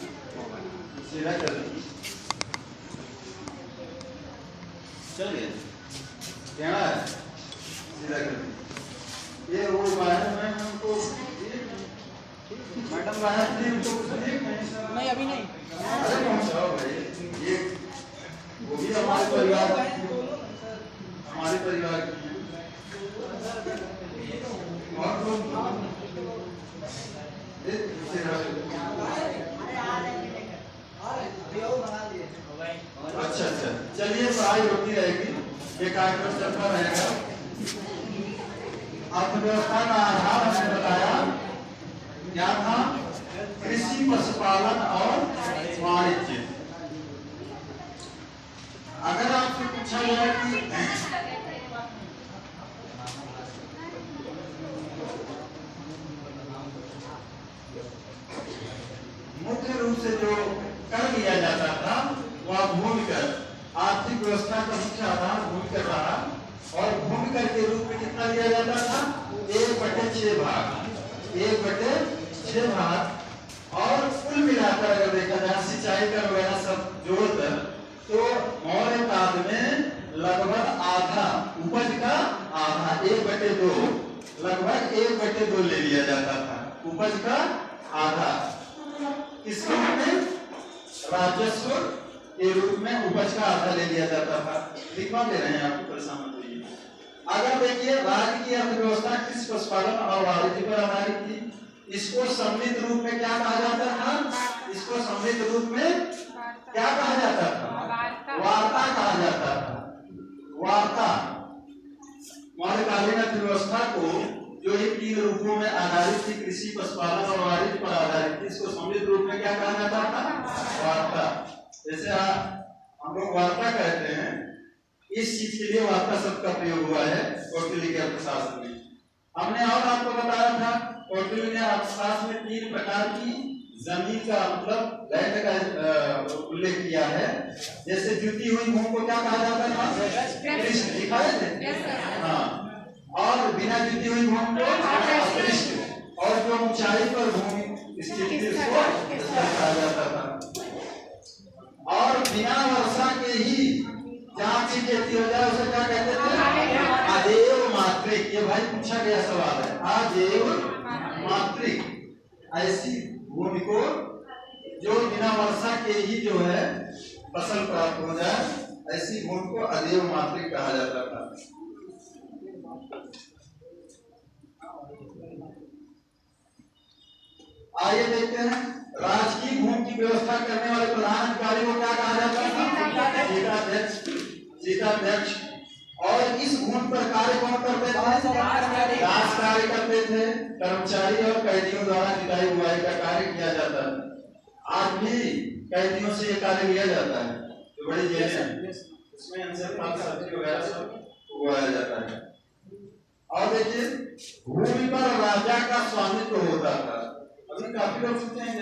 सीधा कर दी, चल गया क्या है, सीधा कर दी। ये वो बाहर में हमको मैडम बाहर थी, उनको नहीं अभी नहीं। अरे पहुंचाओ भाई, ये वो भी हमारे परिवार की है। अच्छा अच्छा, चलिए पढ़ाई होती रहेगी, ये कार्यक्रम चलता रहेगा। अर्थव्यवस्था का आधार हमने बताया क्या था, कृषि, पशुपालन और वाणिज्य। अगर आपसे पूछा जाए कि मुख्य रूप से जो कर लिया जाता था वह भूमिकर, आर्थिक व्यवस्था का मुख्य आधार भूमिकर रहा, और भूमिकर के रूप में कितना लिया जाता था, 1/6 भाग, 1/6 भाग। और कुल मिलाकर अगर देखा जाए सिंचाई का वगैरह सब जोड़कर, तो मौर्य काल में लगभग आधा, उपज का आधा, 1/2, लगभग 1/2 ले लिया जाता था, उपज का आधा। इसके रूप में राजस्व के रूप में उपज का आधा ले लिया जाता था। लिखवा दे रहे हैं आपको, परेशान मत होइए। अगर देखिए राज्य की अर्थव्यवस्था कृषि, पशुपालन और वाणिज्य पर आधारित थी। इसको सम्मिलित रूप में क्या कहा जाता था, इसको सम्मिलित रूप में क्या कहा जाता था, वार्ता कहा जाता था, वार्ता। मौर्यकालीन अर्थव्यवस्था को जो ये 3 रूपों में आधारित थी, कृषि, पशुपालन और वाणिज्य पर आधारित थी, इसको सम्मिलित रूप में क्या कहा जाता था, वार्ता। जैसे हम लोग वार्ता कहते हैं, इस चीज के लिए वार्ता शब्द का प्रयोग हुआ है कौटिल्य के अर्थशास्त्र में। हमने और आपको बताया था कौटिल्य ने अर्थशास्त्र में 3 प्रकार की जमीन का मतलब लैंड का उल्लेख किया है। जैसे जुती हुई भूमि को क्या कहा जाता था, पृष्ठ, दिखाए थे, हाँ, और बिना जुती हुई भूमि को अपृष्ठ, और जो ऊंचाई पर भूमि स्थित थी उसको कहा जाता था। और बिना वर्षा के ही जहाँ की खेती हो जाए उसे क्या कहते थे, अदेव मात्रिक। ये भाई पूछा गया सवाल है, अदेव मात्रिक। ऐसी भूमि को जो बिना वर्षा के ही जो है फसल प्राप्त हो जाए, ऐसी भूमि को अदेव मात्रिक कहा जाता था। आइए देखते हैं, राजकीय भूमि की व्यवस्था करने वाले प्रधान अधिकारी को क्या कहा जाता था, सीताध्यक्ष। और इस भूमि पर कार्य कौन करते थे, राज कार्य करते थे। कर्मचारी और कैदियों द्वारा जुताई बुआई का कार्य किया जाता है। आज भी कैदियों से ये कार्य लिया जाता है, जो बड़ी जेलें हैं उसमें इनसे फल सब्जी वगैरह सब उगाया जाता है। और देखिए भूमि पर राजा का स्वामित्व होता था। अभी काफी लोग पूछते हैं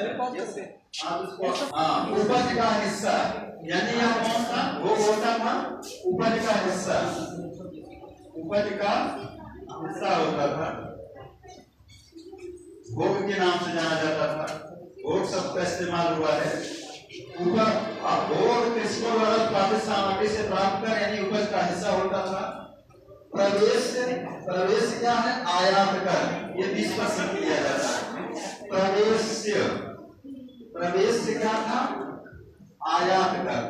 उपज का हिस्सा, यानी यह कौन सा भोग होता था, उपज का हिस्सा, उपज का हिस्सा होता था, भोग के नाम से जाना जाता था। भोग शब्द का इस्तेमाल हुआ है। भोग कृषकों द्वारा उत्पादित सामग्री से प्राप्त कर, यानी उपज का हिस्सा होता था। प्रवेश, प्रवेश क्या है, आयात कर, ये 20% लिया जाता है। प्रवेश से क्या था, आयात कर,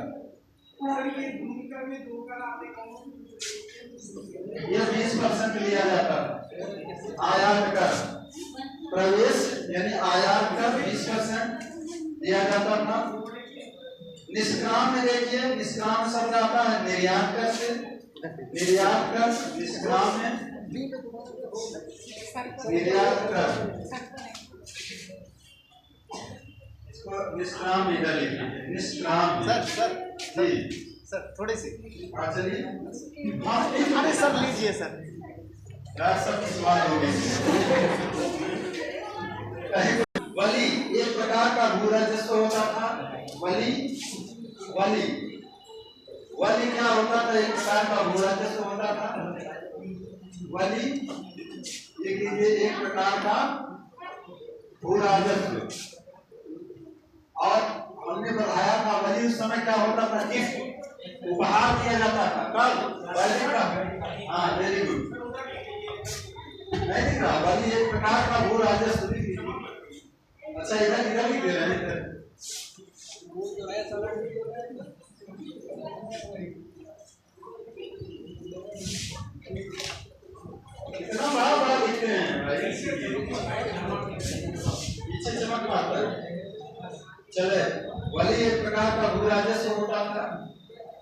यह 20% लिया जाता है। आयात कर, प्रवेश यानी आयात कर 20% दिया जाता था। निष्काम में देखिए, निष्काम शब्द आता है निर्यात कर से, निर्यात कर, निष्काम में निर्यात कर, निष्काम इधर लिखिए, निष्काम। सर थोड़ी सी, चलिए अरे सर लीजिए सर, सब सवाल हो गए। बलि एक प्रकार का भू राजस्व होता था। बलि, बलि, बलि क्या होता था, एक प्रकार का भू राजस्व होता था। बलि एक प्रकार का भू राजस्व। और हमने बढ़ाया था वही उस समय क्या होता था, गिफ्ट उपहार दिया जाता था। कल वली का, हाँ वेरी गुड, नहीं दिख रहा, वली एक प्रकार का भू राजस्व भी थी। अच्छा इधर इधर भी दे रहे हैं इधर। इतना बड़ा बड़ा लिखते हैं भाई, पीछे चमक आता है। चले, वली एक प्रकार का भू राजस्व होता था।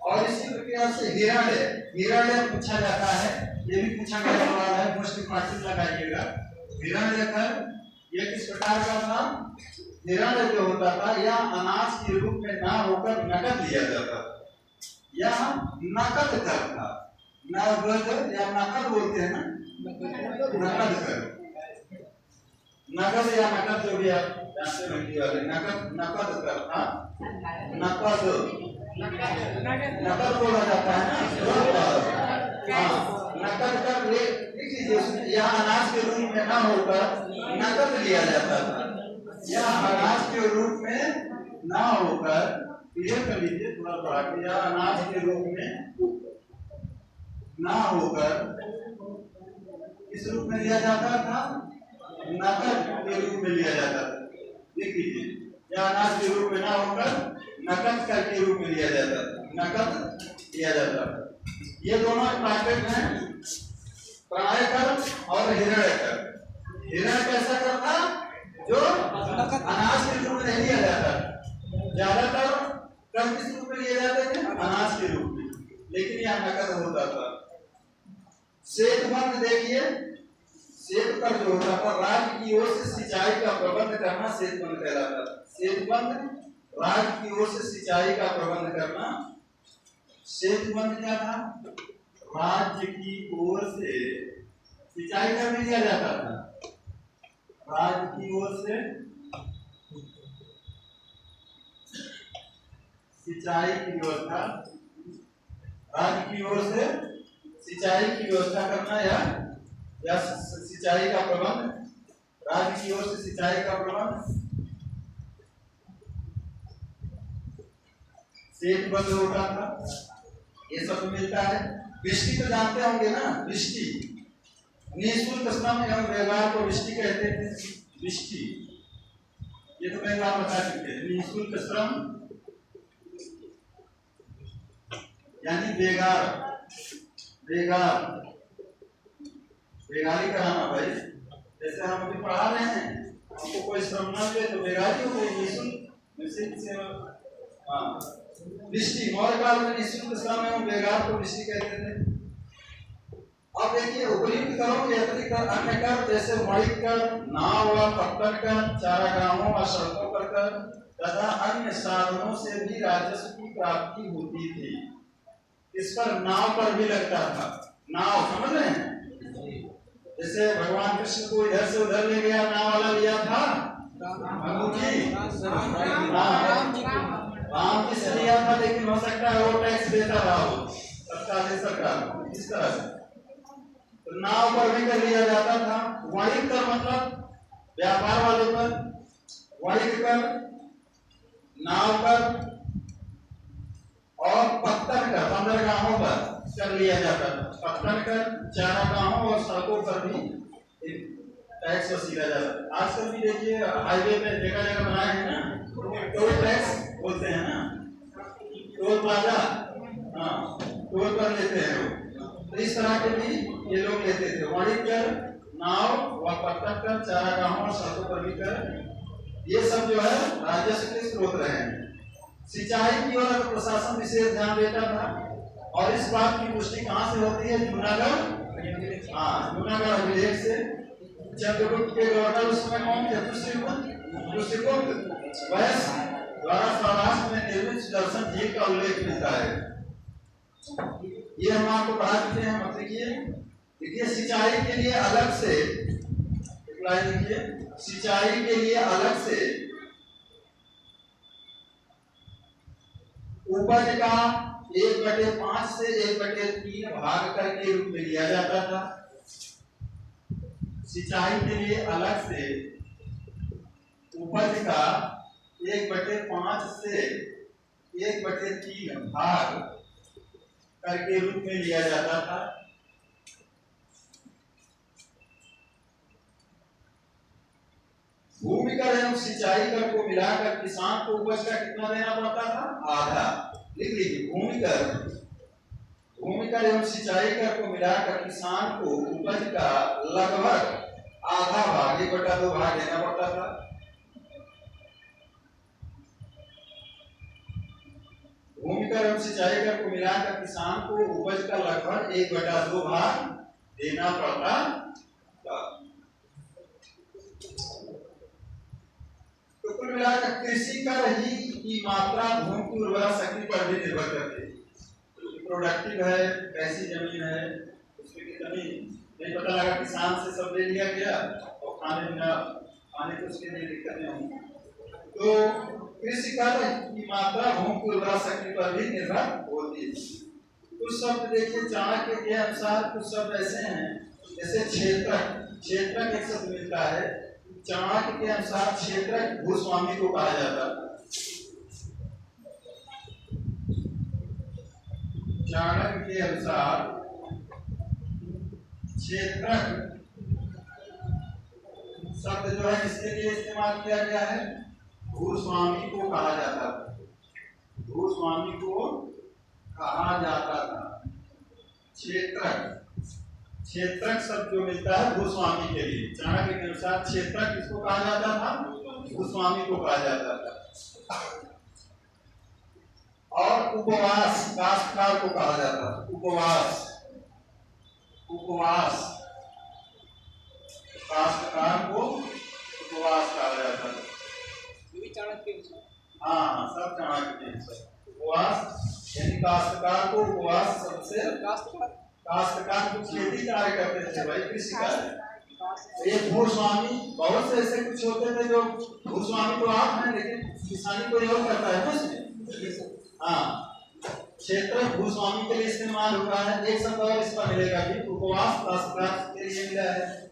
और इसी प्रकार से हिरण्य पूछा जाता है, ये भी पूछा गया सवाल है, मोस्ट इंपॉर्टेंट लगाइएगा। हिरण्यकर ये किस प्रकार का था? हिरण्य जो होता था या अनाज के रूप में ना होकर नकद लिया जाता था, या नकद कर था, नगद या नकद बोलते हैं ना, नकद कर, नगद या नकद जो भी आप जानते हैं वाले, नकद नकद कर था, नकद नकद बोला जाता है ना, नकद कर लिख लीजिए, या अनाज के रूप में ना होकर नकद लिया जाता था, या अनाज के रूप में ना होकर, क्लियर कर लीजिए थोड़ा बढ़ा के, या अनाज के रूप में ना होकर किस रूप में लिया जाता था? नकद के रूप में लिया जाता था। लिख लीजिए, या अनाज के रूप में ना होकर नकद कर के रूप में लिया जाता था, नकद लिया जाता था। ये दोनों इंपॉर्टेंट हैं, प्राय कर और हिरण्य कर। हिरण्य कैसा कर था? जो अनाज के रूप में नहीं लिया जाता, ज्यादातर कर किस रूप में लिए जाते थे? अनाज के रूप में, लेकिन यह नकद होता था। सेतुबंध देखिए, सेतु कर जो होता था, राज्य की ओर से सिंचाई का प्रबंध करना सेतुबंध कहलाता था। सेतुबंध राज्य की ओर से सिंचाई का प्रबंध करना, सेतुबंध क्या था? राज्य की ओर से सिंचाई कर दिया जाता था, राज्य की ओर से सिंचाई की व्यवस्था, राज्य की ओर से सिंचाई की व्यवस्था करना, या सिंचाई का प्रबंध, राज्य की ओर से सिंचाई का प्रबंध सेतुबंध होता था। ये सब मिलता है। वृष्टि तो जानते होंगे ना, वृष्टि निःशुल्क श्रम एवं व्यवहार को वृष्टि कहते हैं। वृष्टि ये तो पहले आप बता चुके हैं, निःशुल्क श्रम यानी बेगार, बेगारी कराना भाई। जैसे हम अभी पढ़ा रहे हैं, हमको कोई श्रम ना दे तो बेगारी हो गई, निःशुल्क। वृष्टि मौर्य काल में निःशुल्क श्रम एवं बेगार को वृष्टि कहते थे। अब देखिए, उपयुक्त करों के अतिरिक्त अन्य कर जैसे मणिक कर, नाव व पत्तन कर, चारागाहों व सड़कों पर कर तथा अन्य साधनों से भी राजस्व की प्राप्ति होती थी। इस पर नाव पर भी लगता था। नाव समझ रहे हैं? जैसे भगवान कृष्ण को इधर से उधर ले गया, नाव वाला लिया था अंगूठी, राम जी से लिया था, लेकिन हो सकता है वो टैक्स देता रहा हो सरकार, इस तरह से तो नाव पर भी कर लिया जाता था। वाणिज्य कर मतलब व्यापार वाले पर, वाणिज्य कर, नाव पर और पत्तन कर बंदरगाहों पर कर लिया जाता था। पत्तन कर चारागाहों और सड़कों पर भी टैक्स वसूला जाता था। आजकल भी देखिए हाईवे पे जगह जगह बनाए हैं ना, टोल टैक्स बोलते हैं ना, टोल प्लाजा, हाँ टोल पर लेते हैं लोग। तो इस तरह के भी ये लोग लेते थे। वाणिज्य कर, नाव व पत्तन कर, चारागाहों और सड़कों पर भी कर, ये सब जो है राजस्व के स्रोत रहे हैं। सिंचाई की ओर प्रशासन विशेष ध्यान देता था, और इस बात की पुष्टि कहाँ से होती है? जूनागढ़, जूनागढ़ अभिलेख से। चंद्रगुप्त के गवर्नर उस समय कौन थे? पुष्यगुप्त वैश्य द्वारा सौराष्ट्र में निर्मित सुदर्शन झील का उल्लेख मिलता है। ये हम आपको पढ़ा चुके हैं, मत लिखिए। देखिए, सिंचाई के लिए अलग से लिखिए, सिंचाई के लिए अलग से उपज का 1/5 से 1/3 भाग करके रूप में लिया जाता था। सिंचाई के लिए अलग से उपज का 1/5 से 1/3 भाग करके रूप में लिया जाता था। भूमि कर एवं सिंचाई कर को मिलाकर किसान को उपज का कितना देना पड़ता था? आधा। लिख लीजिए, भूमि कर एवं सिंचाई कर को मिलाकर किसान को उपज का लगभग आधा भाग 1/2 भाग देना पड़ता था। भूमि कर एवं सिंचाई कर को मिलाकर किसान को उपज का लगभग 1/2 भाग देना पड़ता था। तो कुल मिलाकर कृषि कर ही की मात्रा भूमि की उर्वरा शक्ति पर भी निर्भर करती है। प्रोडक्टिव है, कैसी जमीन है, उसमें कितनी नहीं पता लगा, किसान से सब ले लिया गया और खाने को उसके लिए दिक्कतें होंगी। तो कृषि कार्य की मात्रा भूमि की उर्वरा शक्ति पर भी निर्भर होती है। कुछ शब्द देखिए चाणक्य के अनुसार, कुछ शब्द ऐसे हैं जैसे क्षेत्रक एक शब्द मिलता है। चाणक्य के अनुसार क्षेत्रक भूस्वामी को कहा जाता है। चाणक्य के अनुसार क्षेत्रक शब्द जो है इसके लिए इस्तेमाल किया गया है, भूस्वामी को कहा जाता था। भूस्वामी को कहा जाता था। क्षेत्रक शब्द जो मिलता है भूस्वामी के लिए, चाणक्य के अनुसार क्षेत्रक किसको कहा जाता था? भूस्वामी को कहा जाता था। और उपवास काश्तकार को कहा जाता था। उपवास काश्तकार को उपवास कहा जाता था। हाँ, सब चाणक्य के अनुसार उपवास यानी काश्तकार को उपवास सबसे काश्तकार को खेती कार्य करते थे भाई, कृषि कार्य। ये भूस्वामी बहुत से ऐसे कुछ होते थे जो भूस्वामी तो आप हैं लेकिन किसानी कोई और करता है ना। हाँ, क्षेत्र भूस्वामी के लिए इस्तेमाल हुआ है। एक शब्द और इसका मिलेगा कि उपवास काश्तकार के लिए मिला है।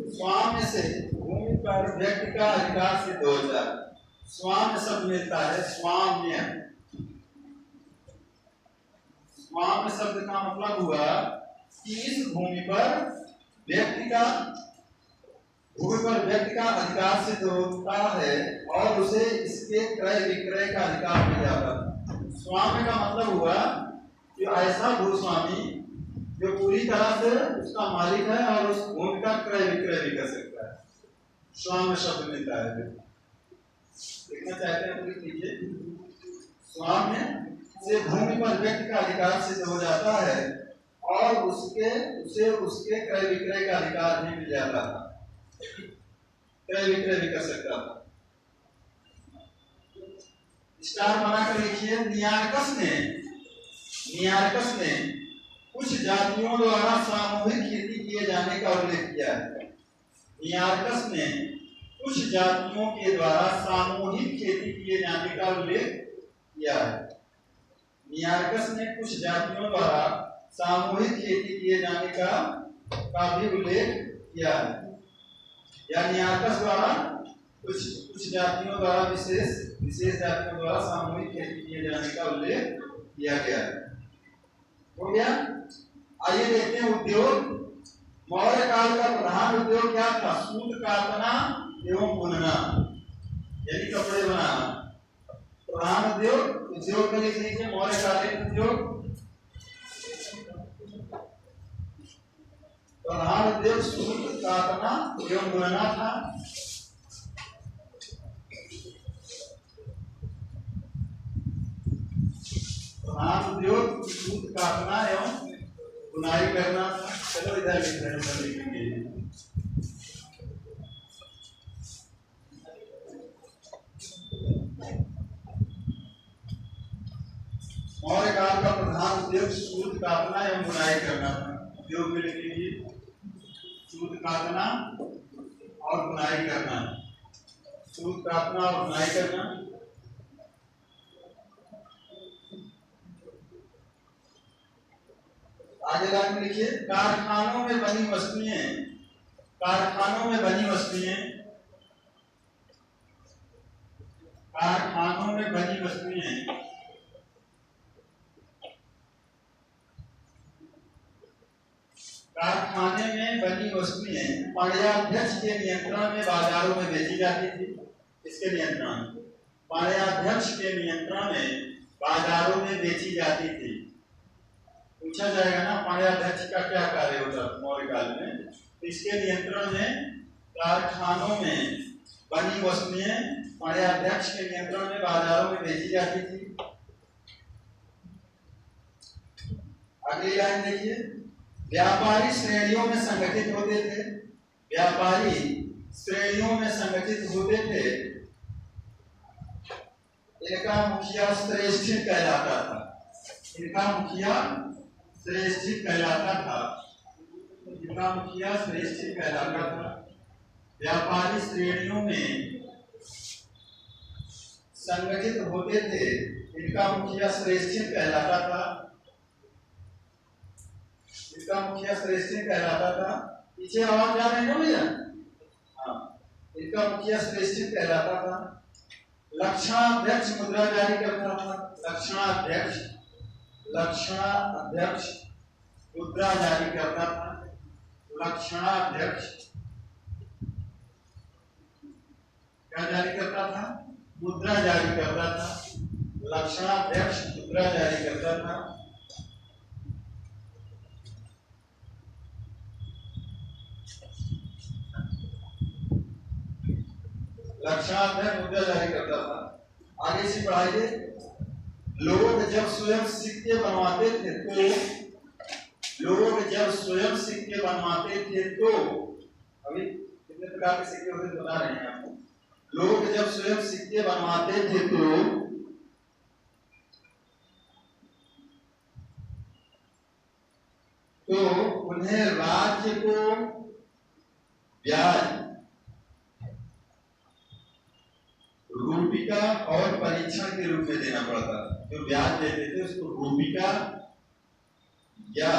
स्वाम्य से भूमि पर व्यक्ति का अधिकार सिद्ध हो जाए। स्वाम्य शब्द मिलता है, स्वाम्य शब्द का मतलब हुआ कि इस भूमि पर व्यक्ति का अधिकार सिद्ध होता है और उसे इसके क्रय विक्रय का अधिकार मिल जाता है। स्वाम्य का मतलब हुआ कि ऐसा भूस्वामी जो पूरी तरह से उसका मालिक है और उस भूमि का क्रय विक्रय भी कर सकता है। स्वाम्य शब्द मिलता है। देखना चाहते हैं, लिख लीजिए। स्वाम्य से भूमि पर व्यक्ति का अधिकार सिद्ध हो जाता है और उसे उसके क्रय विक्रय का अधिकार भी मिल जाता था। क्रय विक्रय भी कर सकता था। स्टार बनाकर लिखिए। नियार्कस ने कुछ जातियों द्वारा सामूहिक खेती किए जाने का उल्लेख किया है। नियार्कस ने कुछ जातियों के द्वारा सामूहिक खेती किए जाने का उल्लेख किया है। नियार्कस ने कुछ जातियों द्वारा सामूहिक खेती किए जाने का भी उल्लेख किया है। या नियार्कस द्वारा कुछ जातियों द्वारा विशेष जातियों द्वारा सामूहिक खेती किए जाने का उल्लेख किया गया है। हो गया। आइए देखते हैं उद्योग। मौर्य काल का प्रधान उद्योग क्या था? सूत काटना एवं बुनना यानी कपड़े बनाना। प्रधान उद्योग में लिख लीजिए मौर्यकालीन उद्योग। प्रधान उद्योग सूत काटना एवं बुनना था। प्रधान उद्योग सूत काटना एवं बुनाई करना था। चलो इधर लिख रहे हैं, लिखेंगे। मौर्य काल का प्रधान उद्योग सूत काटना एवं बुनाई करना था। उद्योग में लिख लीजिए सूत काटना और बुनाई करना। सूत काटना और बुनाई करना। आगे लाइन में लिखिए कारखानों में बनी वस्तुएं में बनी वस्तुएं कारखाने में बनी वस्तुएं पाण्याध्यक्ष के नियंत्रण में बाजारों में बेची जाती थी। इसके नियंत्रण में, पाण्याध्यक्ष के नियंत्रण में बाजारों में बेची जाती थी। पूछा जाएगा ना पाण्याध्यक्ष का क्या कार्य होता है मौर्य काल में। इसके नियंत्रण में कारखानों में बनी वस्तुएं पाण्याध्यक्ष के नियंत्रण में बाजारों में बेची जाती थी। अगली लाइन देखिए, व्यापारी श्रेणियों में संगठित होते थे। व्यापारी श्रेणियों में संगठित होते थे। इनका मुखिया श्रेष्ठित कहलाता था। इनका मुखिया श्रेष्ठित कहलाता था। इनका मुखिया श्रेष्ठित कहलाता था। व्यापारी श्रेणियों में संगठित होते थे। इनका मुखिया श्रेष्ठित कहलाता था। इसका मुखिया श्रेष्ठित कहलाता था। पीछे आवाज आ रही है भैया? हाँ, इनका मुखिया श्रेष्ठित कहलाता था। लक्षणाध्यक्ष मुद्रा जारी करता था। लक्षणाध्यक्ष मुद्रा जारी करता था। लक्षणाध्यक्ष क्या जारी करता था? मुद्रा जारी करता था। लक्षणाध्यक्ष मुद्रा जारी करता था। लक्षणाध्यक्ष मुद्रा जारी करता था। आगे से पढ़ाइए। लोग जब स्वयं सिक्के बनवाते थे तो अभी कितने प्रकार के सिक्के होते बता रहे हैं आपको। लोग जब स्वयं सिक्के बनवाते थे तो उन्हें राज्य को ब्याज, रूपिका और परीक्षण के रूप में देना पड़ता था। जो ब्याज देते थे उसको रूपिका या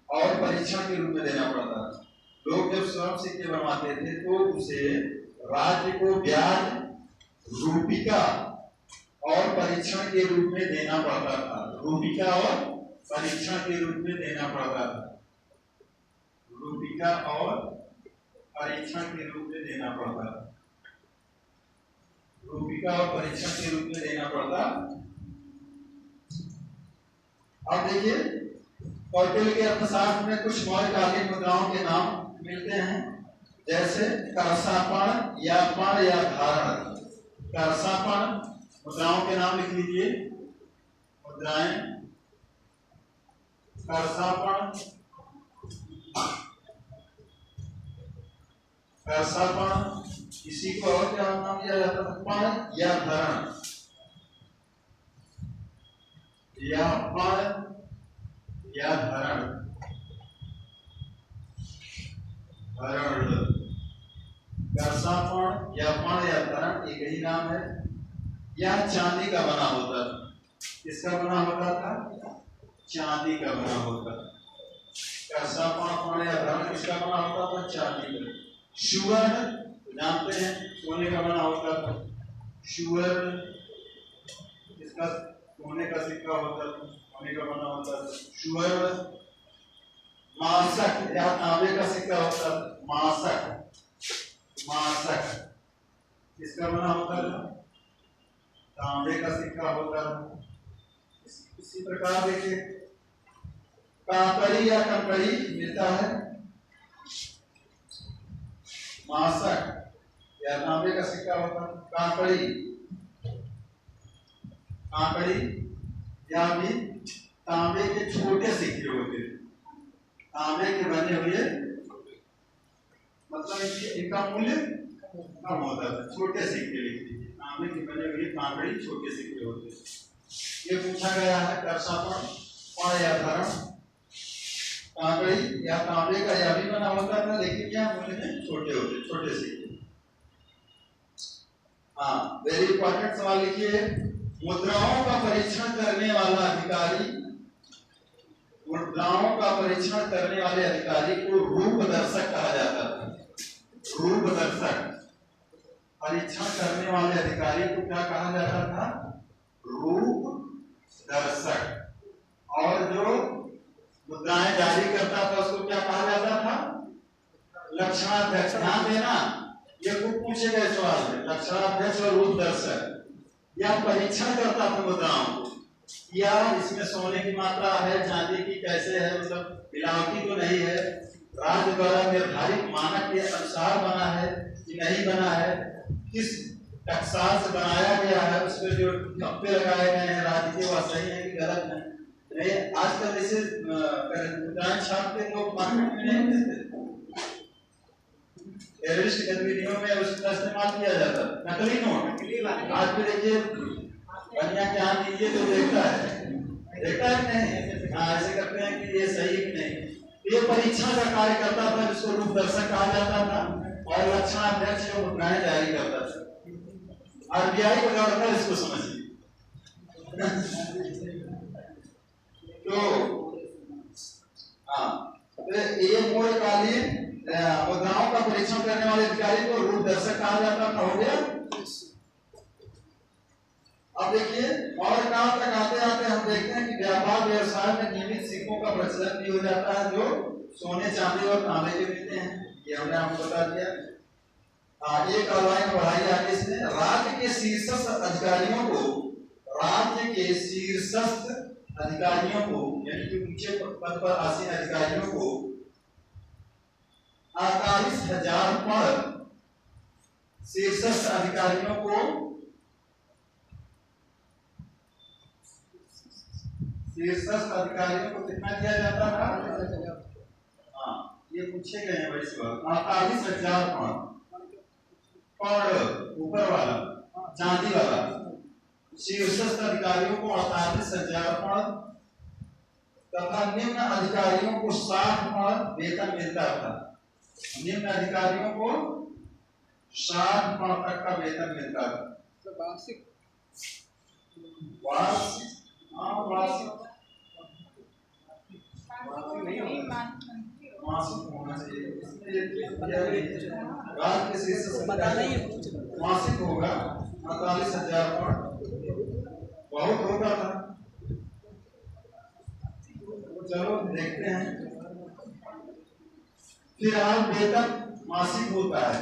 और परीक्षण के रूप में देना पड़ता था। लोग जब स्वयं सिक्के बनवाते थे तो उसे राज्य को ब्याज, रूपिका और परीक्षण के रूप में देना पड़ता था। रूपिका और परीक्षण के रूप में देना पड़ता था। रूपिका और परीक्षण के रूप में देना पड़ता था। रूपिका और परीक्षण के रूप में देना पड़ता। अब देखिए, कौटिल्य के अर्थशास्त्र में कुछ मौर्यकालीन मुद्राओं के नाम मिलते हैं, जैसे करसापण या पण या धारण। करसापण मुद्राओं के नाम लिख लीजिए। मुद्राएं करसापण, करसापण, इसी को और क्या नाम दिया जाता था? पण या धरण, या पण या धरण। करसापण या पण या धरण एक ही नाम है। यह चांदी का बना होता था। किसका बना होता था? चांदी का बना होता था। करसापण, पण या धरण किसका बना होता था? चांदी का। सुवर्ण जानते हैं, सोने का बना होता था। सुवर्ण इसका सोने का सिक्का होता था, सोने का बना होता था। सुवर्ण। मासक या तांबे का सिक्का होता था। मासक, मासक किसका बना होता था? तांबे का सिक्का होता था। इसी प्रकार देखिए, काकड़ी या कंकड़ी मिलता है। मासक या तांबे का सिक्का होता है। काकड़ी, काकड़ी या भी तांबे के छोटे सिक्के होते थे। तांबे के बने हुए, मतलब इनका मूल्य कम होता था। छोटे सिक्के लिख लीजिए। तांबे के बने हुए काकड़ी छोटे सिक्के होते थे। ये पूछा गया है। करसापण, पण या धरण, काकड़ी या तांबे का या भी बना होता था, लेकिन यह मूल्य में छोटे होते, छोटे सिक्के। हाँ, वेरी इंपॉर्टेंट सवाल लिखिए। मुद्राओं का परीक्षण करने वाला अधिकारी, मुद्राओं का परीक्षण करने वाले अधिकारी को रूप दर्शक कहा जाता था। रूप दर्शक परीक्षण करने वाले अधिकारी को क्या कहा जाता था? रूप दर्शक। और जो मुद्राएं जारी करता था उसको क्या कहा जाता था? लक्षणाध्यक्ष। ध्यान देना, ये खूब पूछे गए सवाल में। लक्षणाध्यक्ष और रूप दर्शक यह परीक्षण करता था मुद्राओं को, या इसमें सोने की मात्रा है, चांदी की कैसे है, मतलब मिलावटी तो नहीं है, राज्य द्वारा निर्धारित मानक के अनुसार बना है कि नहीं बना है, किस टकसाल से बनाया गया है, उसमें जो कप्पे लगाए गए हैं राज्य के वह सही है कि गलत है। आजकल जैसे मुद्राएं छापते लोग मार्केट में नहीं देते, टेररिस्ट गतिविधियों में उसका इस्तेमाल किया जाता है, नकली नोट। आज भी देखिए कन्या के हाथ दीजिए तो देखता है कि नहीं, ऐसे करते हैं कि ये सही कि नहीं। ये परीक्षा का कार्य करता था जिसको रूप दर्शक कहा जाता था, और लक्षणाध्यक्ष जो मुद्राएं जारी करता था। आरबीआई को क्या होता है इसको समझिए। तो ये मूलकालीन मुद्राओं का परीक्षण करने वाले अधिकारी को रूप दर्शक कहा जाता था। हो गया। अब देखिए और कहां तक आते आते हम देखते हैं कि व्यापार व्यवसाय में नियमित सिक्कों का प्रचलन भी हो जाता है जो सोने चांदी और तांबे के मिलते हैं। ये हमने आपको बता दिया। एक लाइन बढ़ाई आगे इसमें, राज्य के शीर्षस्थ अधिकारियों को यानी कि ऊंचे पद पर आसीन अधिकारियों को 48,000 पर शीर्षस्थ अधिकारियों को कितना दिया जाता था? ये पूछे गए हैं भाई सवाल। 48,000 पर ऊपर वाला चांदी वाला शीर्षस्थ अधिकारियों को 48,000 पर तथा निम्न अधिकारियों को 60 पर वेतन मिलता था। निम्न अधिकारियों को 60 पर तक का वेतन मिलता था। वार्षिक मासिक होना चाहिए। राज्य के शीर्ष मासिक होगा 48,000 पर, बहुत होता था। चलो देखते हैं। फिलहाल वेतन मासिक होता है,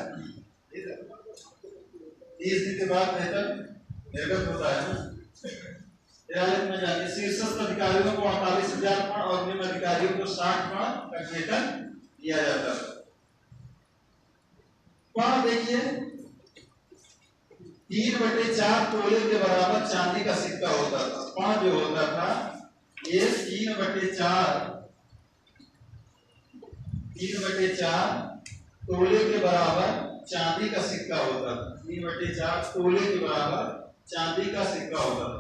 30 दिन के बाद वेतन निर्गत होता है ना। में जाके शीर्षस्थ अधिकारियों को 48,000 और निम्न अधिकारियों को 60 का वेतन दिया जाता है। देखिए 3/4 तोले के बराबर चांदी का सिक्का होता था। पांच जो होता था ये 3/4 तोले के बराबर चांदी का सिक्का होता था। 3/4 तोले के बराबर चांदी का सिक्का होता था।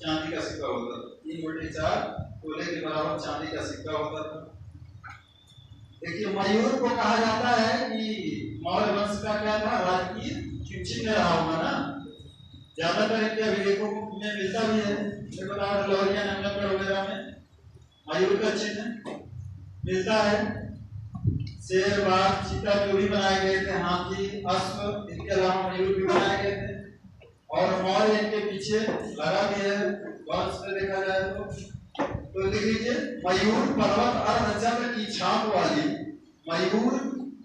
चांदी का सिक्का होता था। 3/4 तोले के बराबर चांदी का सिक्का होता था। देखिए मयूर को कहा जाता है कि मौर्य वंश का क्या था? राजकीय चिन्ह में रहा होगा ना। ज्यादातर इनके अभिलेखों में मिलता भी है। लोहरिया नंगलगढ़ वगैरह में मयूर का चिन्ह मिलता है। शेर, बाघ, चीता जो भी बनाए गए थे, हाथी, अश्व, इनके अलावा मयूर भी बनाए गए थे। और मौर्य इनके पीछे लगा भी है। वंश में देखा जाए तो लिख लीजिए मयूर पर्वत अर्धचंद्र की छाप वाली, मयूर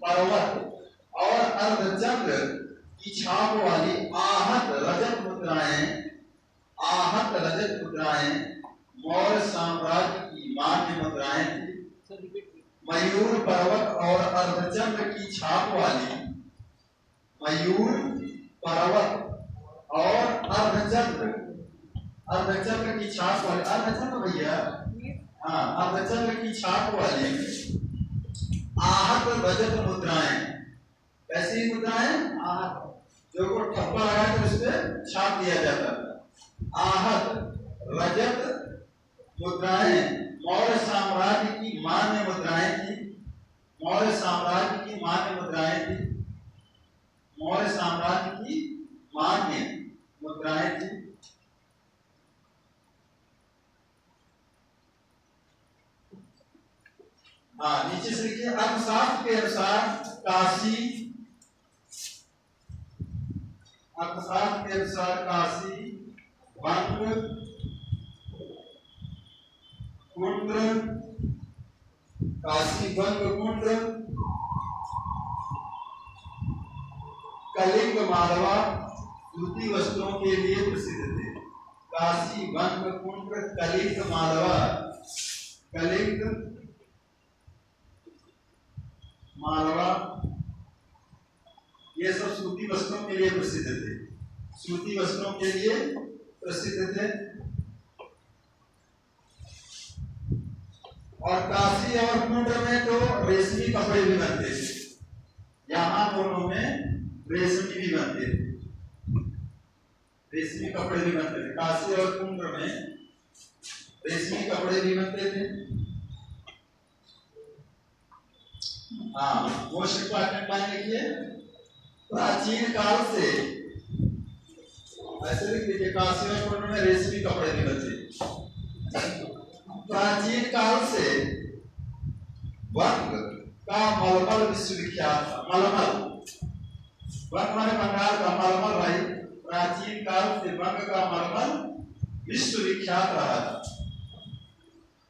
पर्वत और अर्धचंद्र की छाप वाली आहत रजत मुद्राएं मौर्य साम्राज्य की मान्य मुद्राएं थी। मयूर पर्वत और अर्धचंद्र की छाप वाली, मयूर पर्वत और अर्धचंद्र की छाप वाली, अर्धचंद्र भैया, अर्धचंद्र की छाप वाली आहत रजत मुद्राएं। ऐसी मुद्राएं आहत जो को ठप्पा लगाकर उस पर छाप दिया जाता था। आहत रजत मुद्राएं मौर्य साम्राज्य की मान्य मुद्राएं थी। मौर्य साम्राज्य की मान्य मुद्राएं थी। मौर्य साम्राज्य की मान्य मुद्राएं थी। नीचे से लिखिए अर्थशास्त्र के अनुसार काशी अर्थशास्त्र के अनुसार काशी बंग कुंड, काशी बंग कुंड कलिंग मालवा सूती वस्त्रों के लिए प्रसिद्ध थे। काशी बंग कुंड कलिंग मालवा, कलिंग मालवा ये सब सूती वस्त्रों के लिए प्रसिद्ध थे। सूती वस्त्रों के लिए प्रसिद्ध थे। और काशी और कुंड में तो रेशमी कपड़े भी बनते थे। यहाँ दोनों में रेशमी भी बनते थे, रेशमी कपड़े भी बनते थे। काशी और कुंड में रेशमी कपड़े भी बनते थे। हाँ, वो शिल्पाटन लिखिए। प्राचीन काल से ऐसे लिख लीजिए, काशी और कुंड में रेशमी कपड़े भी बनते। प्राचीन काल से वंग का मलमल विश्वविख्यात था। मलमल, वंग माने बंगाल का, मलमल भाई प्राचीन काल से वंग का मलमल विश्वविख्यात रहा था।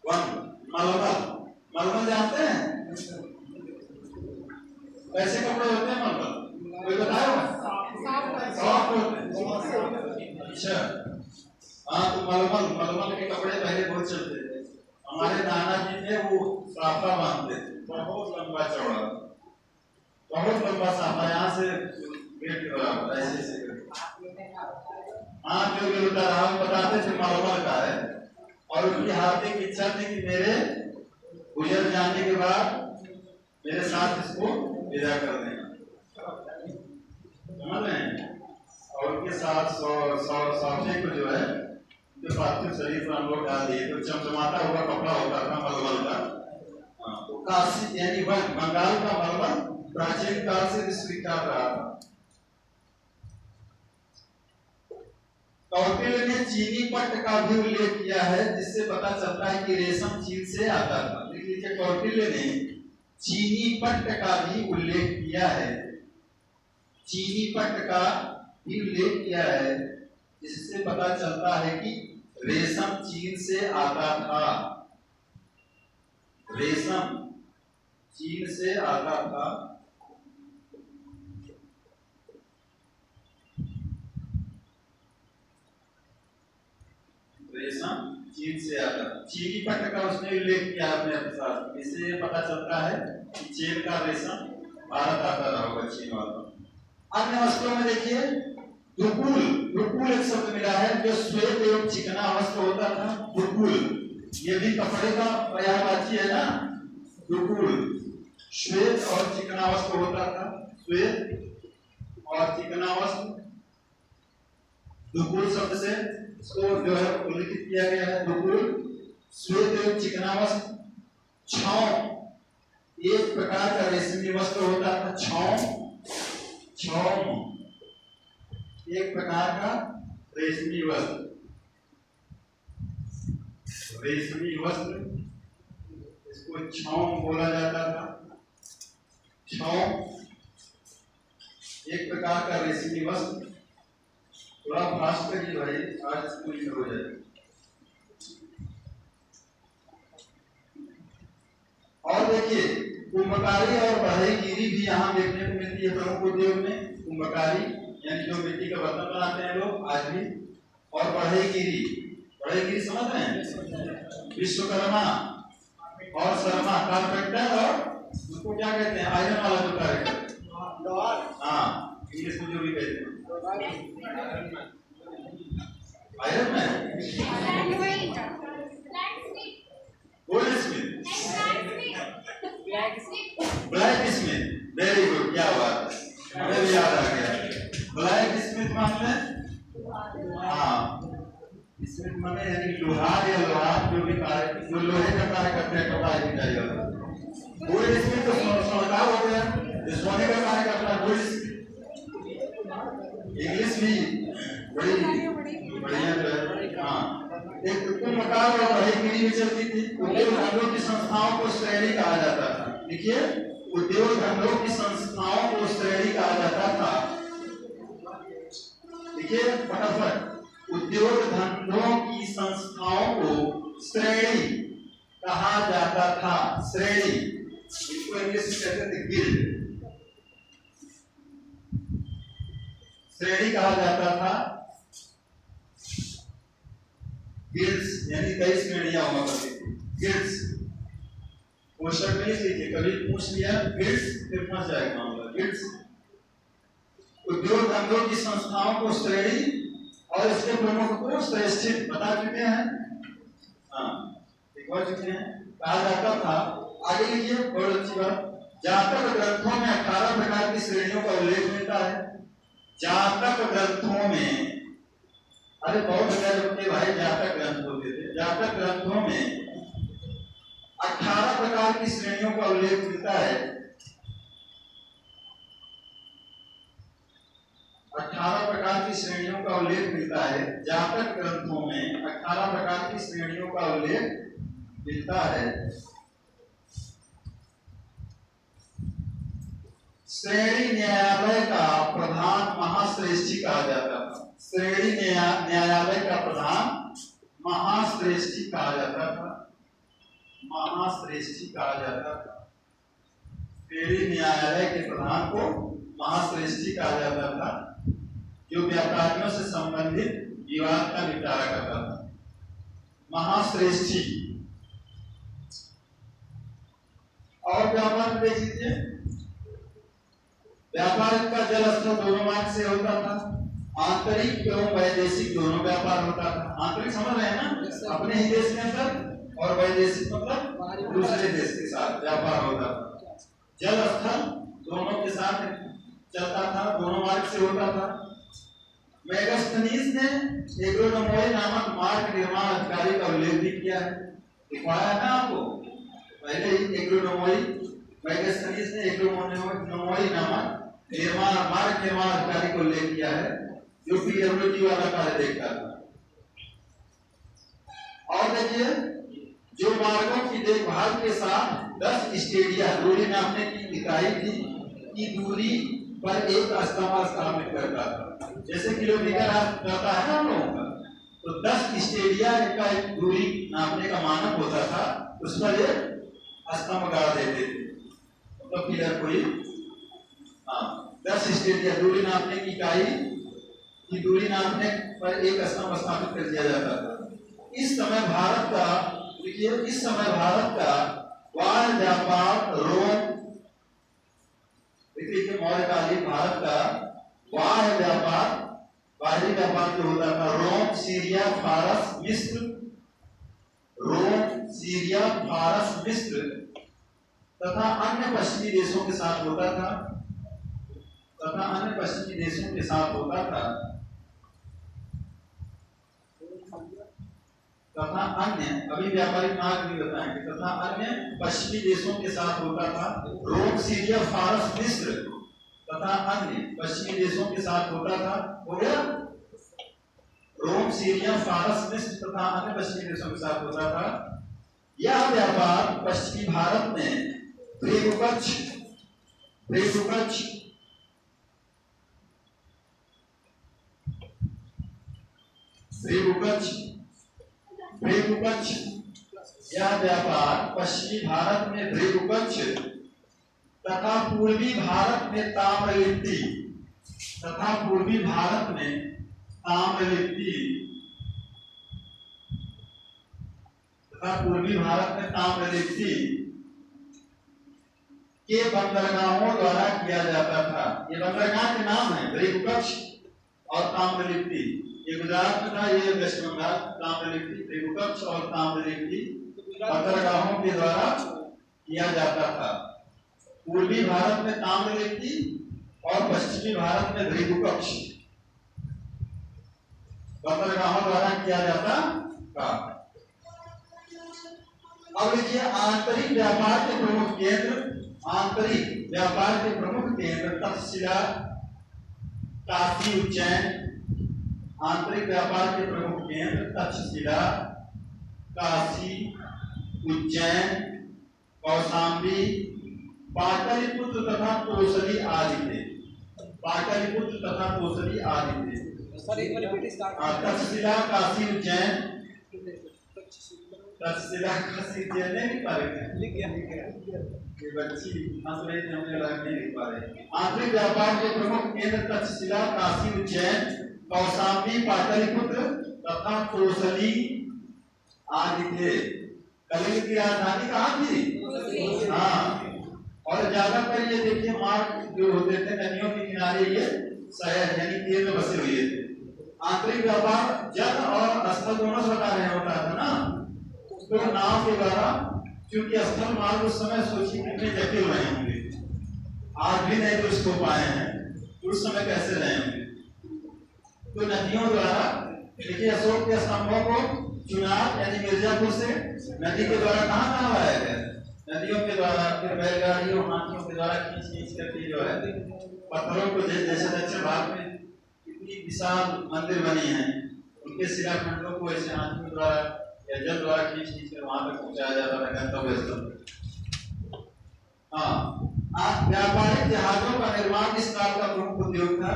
वंग मलमल, मलमल जानते हैं कैसे कपड़े होते हैं? मलमल कोई बताएगा? सॉफ्ट होते हैं। अच्छा, हाँ, तो मलमल के कपड़े पहले बहुत चलते थे। हमारे नाना जी थे, वो साफा बांधते थे, बहुत लंबा चौड़ा, बहुत लंबा साफा, यहाँ से गेट के बराबर ऐसे ऐसे करके। हाँ, जो होता रहा बताते थे मलमल का है। और उनकी हार्दिक इच्छा थी कि मेरे गुजर जाने के बाद मेरे साथ इसको विदा कर देना, समझ रहे हैं? और उनके साथ साफे को जो है जो पार्थिव शरीर पर हम लोग डाल दिए, तो चमचमाता हुआ कपड़ा होता था मलमल का। तो काशी यानी बंगाल का मलमल प्राचीन काल से विश्वविख्यात रहा था। कौटिल्य ने चीनी पट्ट का भी उल्लेख किया है, जिससे पता चलता है कि रेशम चीन से आता था। देख लीजिए, कौटिल्य ने चीनी पट्ट का भी उल्लेख किया है, चीनी पट्ट का भी उल्लेख किया है, जिससे पता चलता है कि रेशम चीन से आता था। रेशम चीन से आता था। रेशम चीन से आता था। चीनी पट्ट का उसने उल्लेख किया अपने अर्थशास्त्र, इससे पता चलता है कि चीन का रेशम भारत आता रहा होगा, चीन वाला। अन्य वस्त्रों में देखिए, दुकुल, दुकुल एक शब्द मिला है, जो श्वेत एवं चिकना वस्त्र होता था। दुकुल ये भी कपड़े का पर्यायवाची है ना। दुकुल श्वेत और चिकना वस्त्र होता था, श्वेत और चिकना वस्त्र। दुकुल शब्द से इसको जो है उल्लेखित किया गया है। दुकुल श्वेत एवं चिकना वस्त्र। छौम एक प्रकार का रेशमी वस्त्र होता था। छौम एक प्रकार का रेशमी वस्त्र, रेशमी वस्त्र, इसको छौम बोला जाता था। छौम एक प्रकार का रेशमी वस्त्र। थोड़ा फास्ट करिए भाई, आज स्कूल हो जाए। और देखिए, कुंभकारी और बढ़ईगिरी भी यहाँ देखने को मिलती है। प्रमुख उद्योग में कुंभकारी यानी जो मिट्टी का बर्तन बनाते हैं लोग आज भी, और बढ़ईगिरी, बढ़ईगिरी समझ रहे हैं? विश्वकर्मा और शर्मा कारपेंटर, और उसको क्या कहते हैं? आयरन वाला जो कारपेंटर, हाँ, इंग्लिश में जो भी कहते हैं iron man, gold Smith, black Smith. Very good, क्या बात है, हमें भी याद आ गया। ब्लैक स्मिथ माने, हाँ, स्मिथ माने यानी लोहार या लोहार जो भी कार्य, जो लोहे का कार्य करते हैं, कपड़ा की चाहिए। गोल्ड स्मिथ तो सोनार हो गया, जो सोने का कार्य करता है गोल्ड स्मिथ। इंग्लिश भी बड़ी बढ़िया जो है। हाँ, एक कुंभकार और बढ़ईगिरी भी चलती थी। उद्योग धंधों की संस्थाओं को श्रेणी कहा जाता था। देखिए, उद्योग धंधों की संस्थाओं को श्रेणी कहा जाता था। देखिए फटाफट, उद्योग धंधों की संस्थाओं को श्रेणी कहा जाता था। श्रेणी, इसको इंग्लिश में कहते थे गिल्ड। श्रेणी कहा जाता था, गिल्ड्स, यानी कई श्रेणियां हुआ करती थी। गिल्ड्स क्वेश्चन में लीजिए, कभी पूछ लिया गिल्ड्स फिर फंस जाएगा मामला। गिल्ड्स उद्योग धंधों की संस्थाओं को श्रेणी और इसके प्रमुख को श्रेष्ठी बता चुके हैं। हाँ, एक बार चुके हैं। कहा जाता था, आगे लिखिए, बहुत अच्छी बात, जातक ग्रंथों में 18 प्रकार की श्रेणियों का उल्लेख मिलता है। जातक ग्रंथों में, अरे बहुत बच्चे भाई जातक ग्रंथ होते थे। जातक ग्रंथों में 18 प्रकार की श्रेणियों का उल्लेख मिलता है। 18 प्रकार की श्रेणियों का उल्लेख मिलता है। जातक ग्रंथों में 18 प्रकार की श्रेणियों का उल्लेख मिलता है। श्रेणी न्यायालय का प्रधान महाश्रेष्ठी कहा जाता था। श्रेणी न्यायालय का प्रधान महाश्रेष्ठी कहा जाता था। महाश्रेष्ठी कहा जाता था। श्रेणी न्यायालय के प्रधान को महाश्रेष्ठी कहा जाता था, जो व्यापारियों से संबंधित विवाद का निपटारा करता था। महाश्रेष्ठी। और व्यापार देख लीजिए, व्यापार का जल स्तर दोनों मार्ग से होता था। आंतरिक एवं वैदेशिक दोनों व्यापार होता था। आंतरिक समझ रहे हैं ना, अपने ही देश में अंदर, और वैदेशिक मतलब दूसरे देश के साथ व्यापार होता था। जल स्थल दोनों के साथ चलता था, दोनों मार्ग से होता था। मेगास्थनीज ने एग्रोनोमोई नामक मार्ग निर्माण अधिकारी का उल्लेख भी किया है। दिखाया है ना आपको पहले ही। एग्रोनोमोई, मेगास्थनीज ने एग्रोनोमोई नामक मार्ग निर्माण अधिकारी को उल्लेख किया है, जो पीडब्ल्यूडी वाला कार्य देखता था। और देखिए, जो मार्गों की देखभाल के साथ 10 स्टेडिया दूरी नापने की इकाई थी, की दूरी पर एक स्तंभ स्थापित करता था। जैसे किलोमीटर रहता है ना हम लोगों का, तो 10 स्टेडिया का एक दूरी नापने का मानक होता था, उस पर एक स्तंभ गाड़ देते थे, तो पिलर कोई 10 स्टेडिया दूरी नापने की इकाई की दूरी नापने पर एक स्तंभ स्थापित कर दिया जाता था। इस समय भारत का, देखिए, इस समय भारत का वाणिज्य व्यापार रोम, देखिए मौर्यकालीन भारत का वाणिज्य व्यापार, बाहरी व्यापार जो होता था, रोम, सीरिया, फारस, मिस्र, रोम, सीरिया, फारस, मिस्र तथा अन्य पश्चिमी देशों के साथ होता था। तथा अन्य पश्चिमी देशों के साथ होता था। तथा अन्य, अभी व्यापारिक मार्ग भी बताएंगे। तथा अन्य पश्चिमी देशों के साथ होता था। रोम, सीरिया, फारस, मिस्र तथा अन्य पश्चिमी देशों के साथ होता था। हो गया? रोम, सीरिया, फारस, मिस्र तथा अन्य पश्चिमी देशों के साथ होता था। यह व्यापार पश्चिमी भारत में प्रेगुपक्ष यह व्यापार पश्चिमी भारत में भृगुपक्ष तथा पूर्वी भारत में ताम्रलिप्ति के बंदरगाहों द्वारा किया जाता था। ये बंदरगाह के नाम है भृगुपक्ष और ताम्रलिप्ति। ये गुजरात में था, ये वेस्ट बंगाल। ताम्रलिप्ति, भृगुपक्ष और ताम्रलिप्ति बंदरगाहों के द्वारा किया जाता था। पूर्वी भारत में ताम्रलिप्ति और पश्चिमी भारत में भृगुपक्ष बंदरगाहों द्वारा किया जाता था। अब देखिए, आंतरिक व्यापार के प्रमुख केंद्र तक्षशिला, काशी, उज्जैन। आंतरिक व्यापार के प्रमुख केंद्र तक्षशिला, काशी, उज्जैन, कौशाम्बी, पाटलिपुत्र तथा तोसली आदि थे। सर एक बार रिपीट स्टार्ट तक्षशिला काशी उज्जैन, तक्षशिला काशी उज्जैन नहीं पा रहे हैं। लिख गया ये बच्ची हंस रही थी, हमें लगा नहीं लिख पा रहे। आंतरिक व्यापार के प्रमुख केंद्र तक्षशिला काशी उज्जैन कौशाम्बी पाटलिपुत्र तथा कोसली आदि थे। कलिंग की राजधानी कहाँ थी? हाँ, और ज्यादातर ये देखिए मार्ग जो होते थे नदियों के किनारे ये शहर यानी केंद्र बसे हुए थे। आंतरिक व्यापार जल और स्थल दोनों से बता रहे होता था ना, तो नाव के द्वारा, क्योंकि स्थल मार्ग उस समय सोचिए कितने जटिल रहे होंगे, आज भी नहीं कुछ हो पाए हैं, उस समय कैसे रहे होंगे। तो नदियों द्वारा देखिए अशोक के स्तंभों को चुनाव यानी मिर्जापुर से नदी के द्वारा कहाँ लाया गया? नदियों के द्वारा, फिर बैलगाड़ियों हाथियों के द्वारा खींच करके जो है पत्थरों को, जैसे दक्षिण भारत में इतनी विशाल मंदिर बनी है, उनके शिलाखंडों को ऐसे हाथियों द्वारा या जल द्वारा खींच कर वहां तक पहुंचाया जाता था गंतव्य स्थल। हाँ, व्यापारिक जहाजों का निर्माण इस काल का प्रमुख उद्योग था।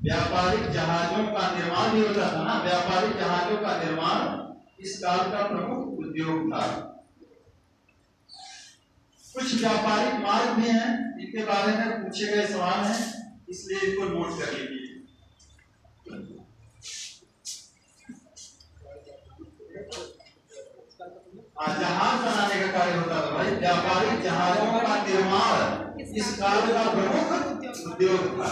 व्यापारिक जहाजों का निर्माण भी होता था ना, व्यापारिक जहाजों का निर्माण इस काल का प्रमुख उद्योग था। कुछ व्यापारिक मार्ग भी हैं, इनके बारे में पूछे गए सवाल हैं, इसलिए इनको नोट कर लीजिए। जहाज बनाने का कार्य होता था भाई, व्यापारिक जहाजों का निर्माण इस काल का प्रमुख उद्योग था।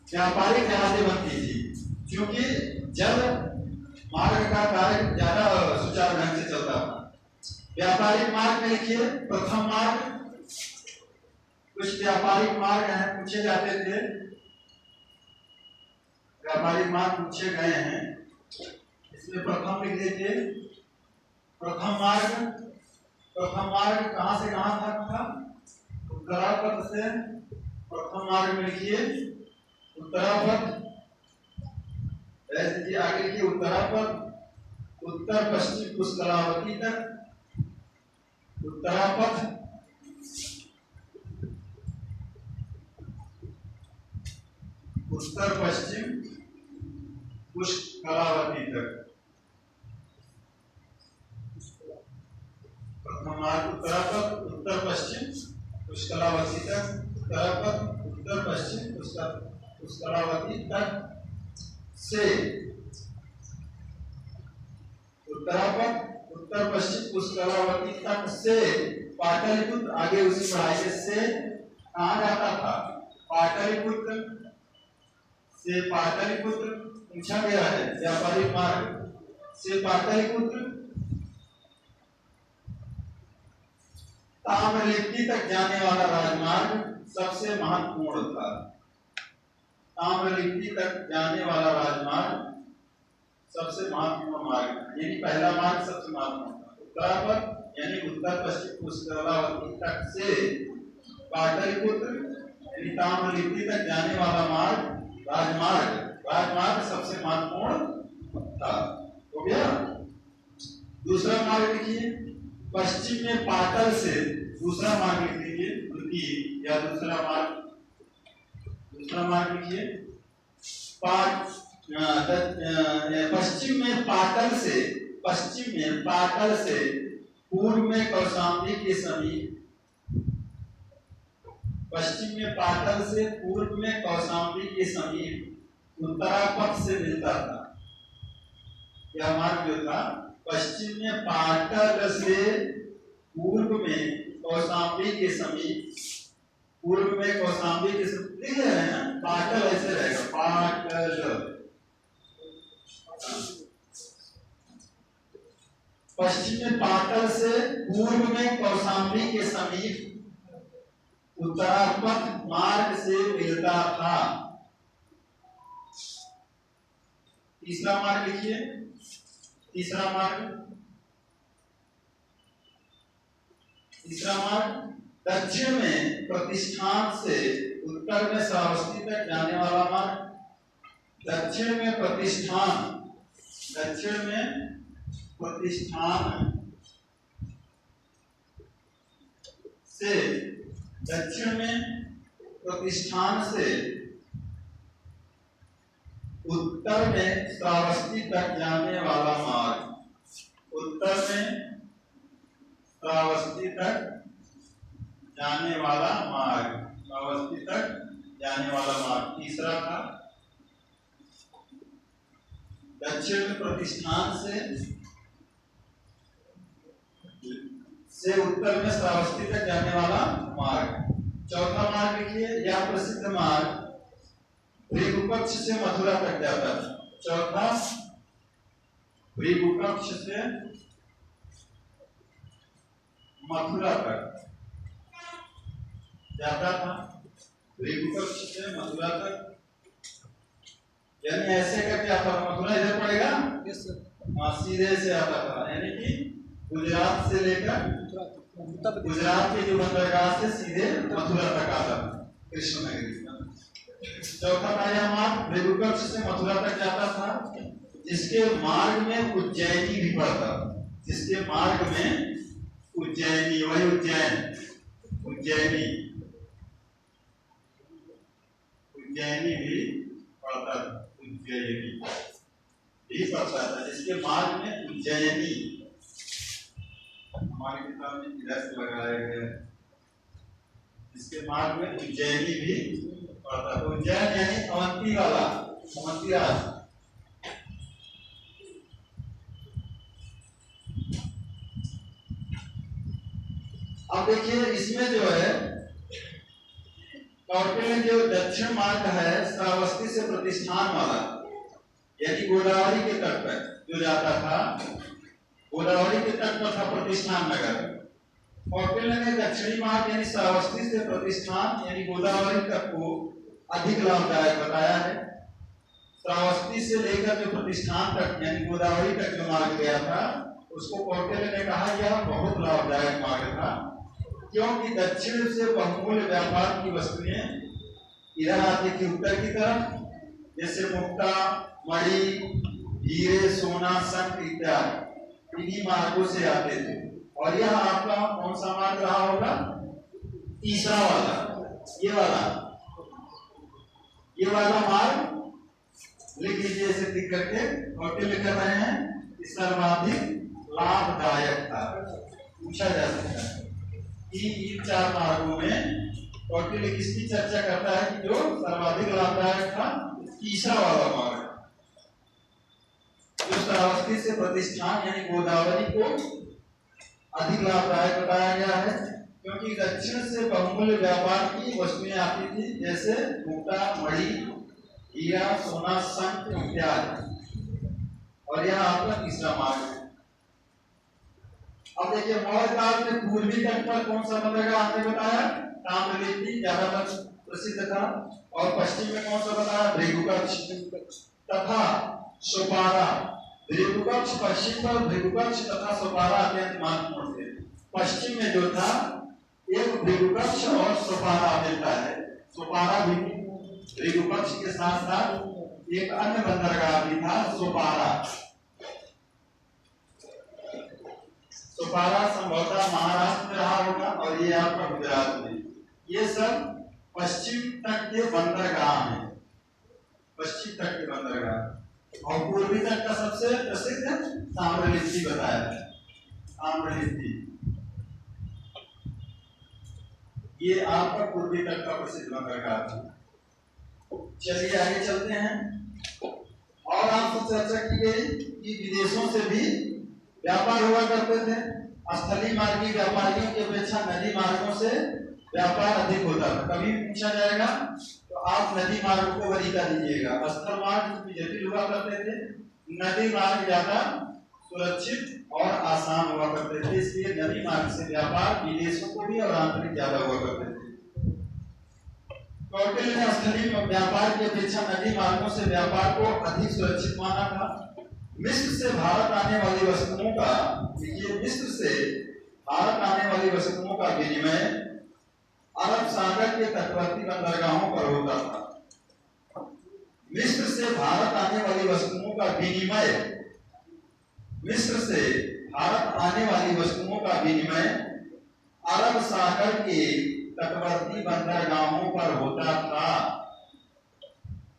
व्यापारिक जहाजें बनती थी क्योंकि जल मार्ग का कार्य ज्यादा सुचारू ढंग से चलता था। व्यापारिक मार्ग में लिखिए प्रथम मार्ग, कुछ व्यापारिक मार्ग हैं पूछे जाते थे, व्यापारिक मार्ग पूछे गए हैं, इसमें प्रथम लिख लीजिए। प्रथम मार्ग कहां से कहां तक था? उत्तरापथ से, प्रथम मार्ग में लिखिए उत्तरापथ, ऐसे आगे लिखिए उत्तरापथ उत्तर पश्चिम पुष्करावती तक, उत्तरापथ उत्तर पश्चिम पुष्करावती तक। प्रथम मार्ग उत्तरापथ उत्तर पश्चिम पुष्करावती तक, उत्तरापथ उत्तर पश्चिम पुष्करावती तक से, उत्तरापथ उत्तर पश्चिम पुष्करावती तक से पाटलिपुत्र, आगे उसी पढ़ाई से कहा जाता था? पाटलिपुत्र से, पाटलिपुत्र पूछा गया है, व्यापारिक मार्ग से पाटलिपुत्र ताम्रलिप्ति तक जाने वाला राजमार्ग सबसे महत्वपूर्ण था। ताम्रलिप्ति तक जाने वाला राजमार्ग सबसे महत्वपूर्ण मार्ग, यानी पहला मार्ग सबसे महत्वपूर्ण था। उत्तरापथ यानी उत्तर पश्चिम पुष्करावती तक से पाटलिपुत्र यानी ताम्रलिप्ति तक जाने वाला मार्ग राजमार्ग सबसे महत्वपूर्ण था। हो गया। दूसरा मार्ग लिखिए, पश्चिम में पाटल से, दूसरा मार्ग लिख लीजिए, द्वितीय या दूसरा मार्ग लिखिए। पश्चिम में पाटल से पूर्व में कौशाम्बी के समीप, पश्चिम में पाटल से पूर्व में कौशाम्बी के समीप उत्तरापथ से मिलता था। यह मार्ग जो था पश्चिम में पाटल से पूर्व में कौशाम्बी के समीप, पूर्व में कौशाम्बी के समीप लिख रहे हैं, पाटल ऐसे रहेगा, पाटल। पश्चिम में पाटल से पूर्व में कौशाम्बी के समीप उत्तरापथ मार्ग से मिलता था। तीसरा मार्ग लिखिए, तीसरा मार्ग दक्षिण में प्रतिष्ठान से उत्तर में श्रावस्ती तक जाने वाला मार्ग, दक्षिण में प्रतिष्ठान से दक्षिण में प्रतिष्ठान से उत्तर में श्रावस्ती तक जाने वाला मार्ग, उत्तर में श्रावस्ती तक जाने वाला मार्ग, श्रावस्ती तक जाने वाला मार्ग। तीसरा था दक्षिण में प्रतिष्ठान से उत्तर में श्रावस्ती तक जाने वाला मार्ग। चौथा मार्ग लिखिए, यह प्रसिद्ध मार्ग भृगुपक्ष से मथुरा तक जाता था। चौथा, भृगुपक्ष से मथुरा तक जाता था, भृगुपक्ष से मथुरा तक, यानी ऐसे करके आता था। मथुरा इधर पड़ेगा, यस सर, सीधे से आता था, यानी कि गुजरात से लेकर गुजरात के जो बंदरगाह से सीधे मथुरा तक आता था, कृष्णनगरी। चौथा था यह मार्ग भृगुपक्ष से मथुरा तक जाता था, जिसके मार्ग में उज्जैनी भी पड़ता, जिसके मार्ग में उज्जैनी, वही उज्जैन, उज्जैनी भी पड़ता था, उज्जैनी भी पड़ता था, जिसके मार्ग में उज्जैनी, हमारी किताब में इधर से लगाया गया है, जिसके मार्ग में उज्जैनी भी पड़ता था। उज्जैन यानी अवंती वाला, अवंती राज। अब देखिए इसमें जो है कौटिल्य में जो दक्षिण मार्ग है श्रावस्ती से प्रतिष्ठान वाला, यानी गोदावरी के तट पर जो जाता था, गोदावरी के तट पर था प्रतिष्ठान नगर। कौटिल्य ने दक्षिणी मार्ग यानी श्रावस्ती से प्रतिष्ठान यानी गोदावरी तक को अधिक लाभदायक बताया है। श्रावस्ती से लेकर जो प्रतिष्ठान तक यानी गोदावरी तक जो मार्ग गया था, उसको कौटिल्य ने कहा यह बहुत लाभदायक मार्ग था, क्योंकि दक्षिण से बहुमूल्य व्यापार की वस्तुएं इधर आती थी उत्तर की तरफ, जैसे मुक्ता, मणि, हीरे, सोना, शंख इत्यादि इन्हीं मार्गों से आते थे। और यह आपका कौन सा मार्ग रहा होगा? तीसरा वाला, ये वाला मार्ग लिख लीजिए, इसे टिक करके। कौटिल्य कर रहे हैं सर्वाधिक लाभदायक था। पूछा जा सकता है कि इन चार मार्गों में कौटिल्य किसकी चर्चा करता है कि जो सर्वाधिक लाभदायक था? तीसरा वाला मार्ग, जो श्रावस्ती से प्रतिष्ठान यानी गोदावरी को अधिक लाभदायक बताया गया है, क्योंकि दक्षिण से बहुमूल्य व्यापार की वस्तुएं आती थी, जैसे मुक्ता, मणि, हीरा, सोना, शंख इत्यादि। और यह आपका तीसरा मार्ग है। अब देखिए मौर्य काल में पूर्वी तट पर कौन सा बंदरगाह आपने बताया? ताम्रलिप्ति ज्यादातर प्रसिद्ध था। और पश्चिम में कौन सा बताया? भृगुपक्ष तथा सोपारा। भृगुपक्ष पश्चिम पर, भृगुपक्ष तथा सोपारा अत्यंत महत्वपूर्ण थे। पश्चिम में जो था एक भृगुपक्ष और सोपारा मिलता है। सोपारा भी भृगुपक्ष के साथ साथ एक अन्य बंदरगाह भी था, सोपारा। सोपारा संभवतः महाराष्ट्र में रहा होगा और ये आपका गुजरात में। ये सब पश्चिम तट के बंदरगाह हैं, पश्चिम तट के बंदरगाह। और पूर्वी तट का सबसे प्रसिद्ध ताम्रलिप्ति बताया है, ताम्रलिप्ति। ये आपका पूर्वी तट का प्रसिद्ध बंदरगाह था। चलिए आगे चलते हैं। और आपसे चर्चा की गई कि विदेशों से भी व्यापार हुआ करते थे। स्थलीय मार्गी व्यापारियों की अपेक्षा नदी मार्गों से व्यापार अधिक होता था। कभी पूछा जाएगा तो आप नदी मार्ग को वरीका दीजिएगा। स्थल मार्ग जटिल हुआ करते थे, नदी मार्ग ज्यादा सुरक्षित और आसान हुआ करते थे, इसलिए नदी मार्ग से व्यापार विदेशों को भी और आंतरिक ज्यादा हुआ करते थे। कौटिल्य ने स्थलीय व्यापार की अपेक्षा नदी मार्गों से व्यापार को अधिक सुरक्षित माना था। मिस्र से भारत आने वाली वस्तुओं का, देखिए मिस्र से भारत आने वाली वस्तुओं का विनिमय अरब सागर के तटवर्ती बंदरगाहों पर होता था। मिस्र से भारत आने वाली वस्तुओं का विनिमय, मिस्र से भारत आने वाली वस्तुओं का विनिमय अरब सागर के तटवर्ती बंदरगाहों पर होता था।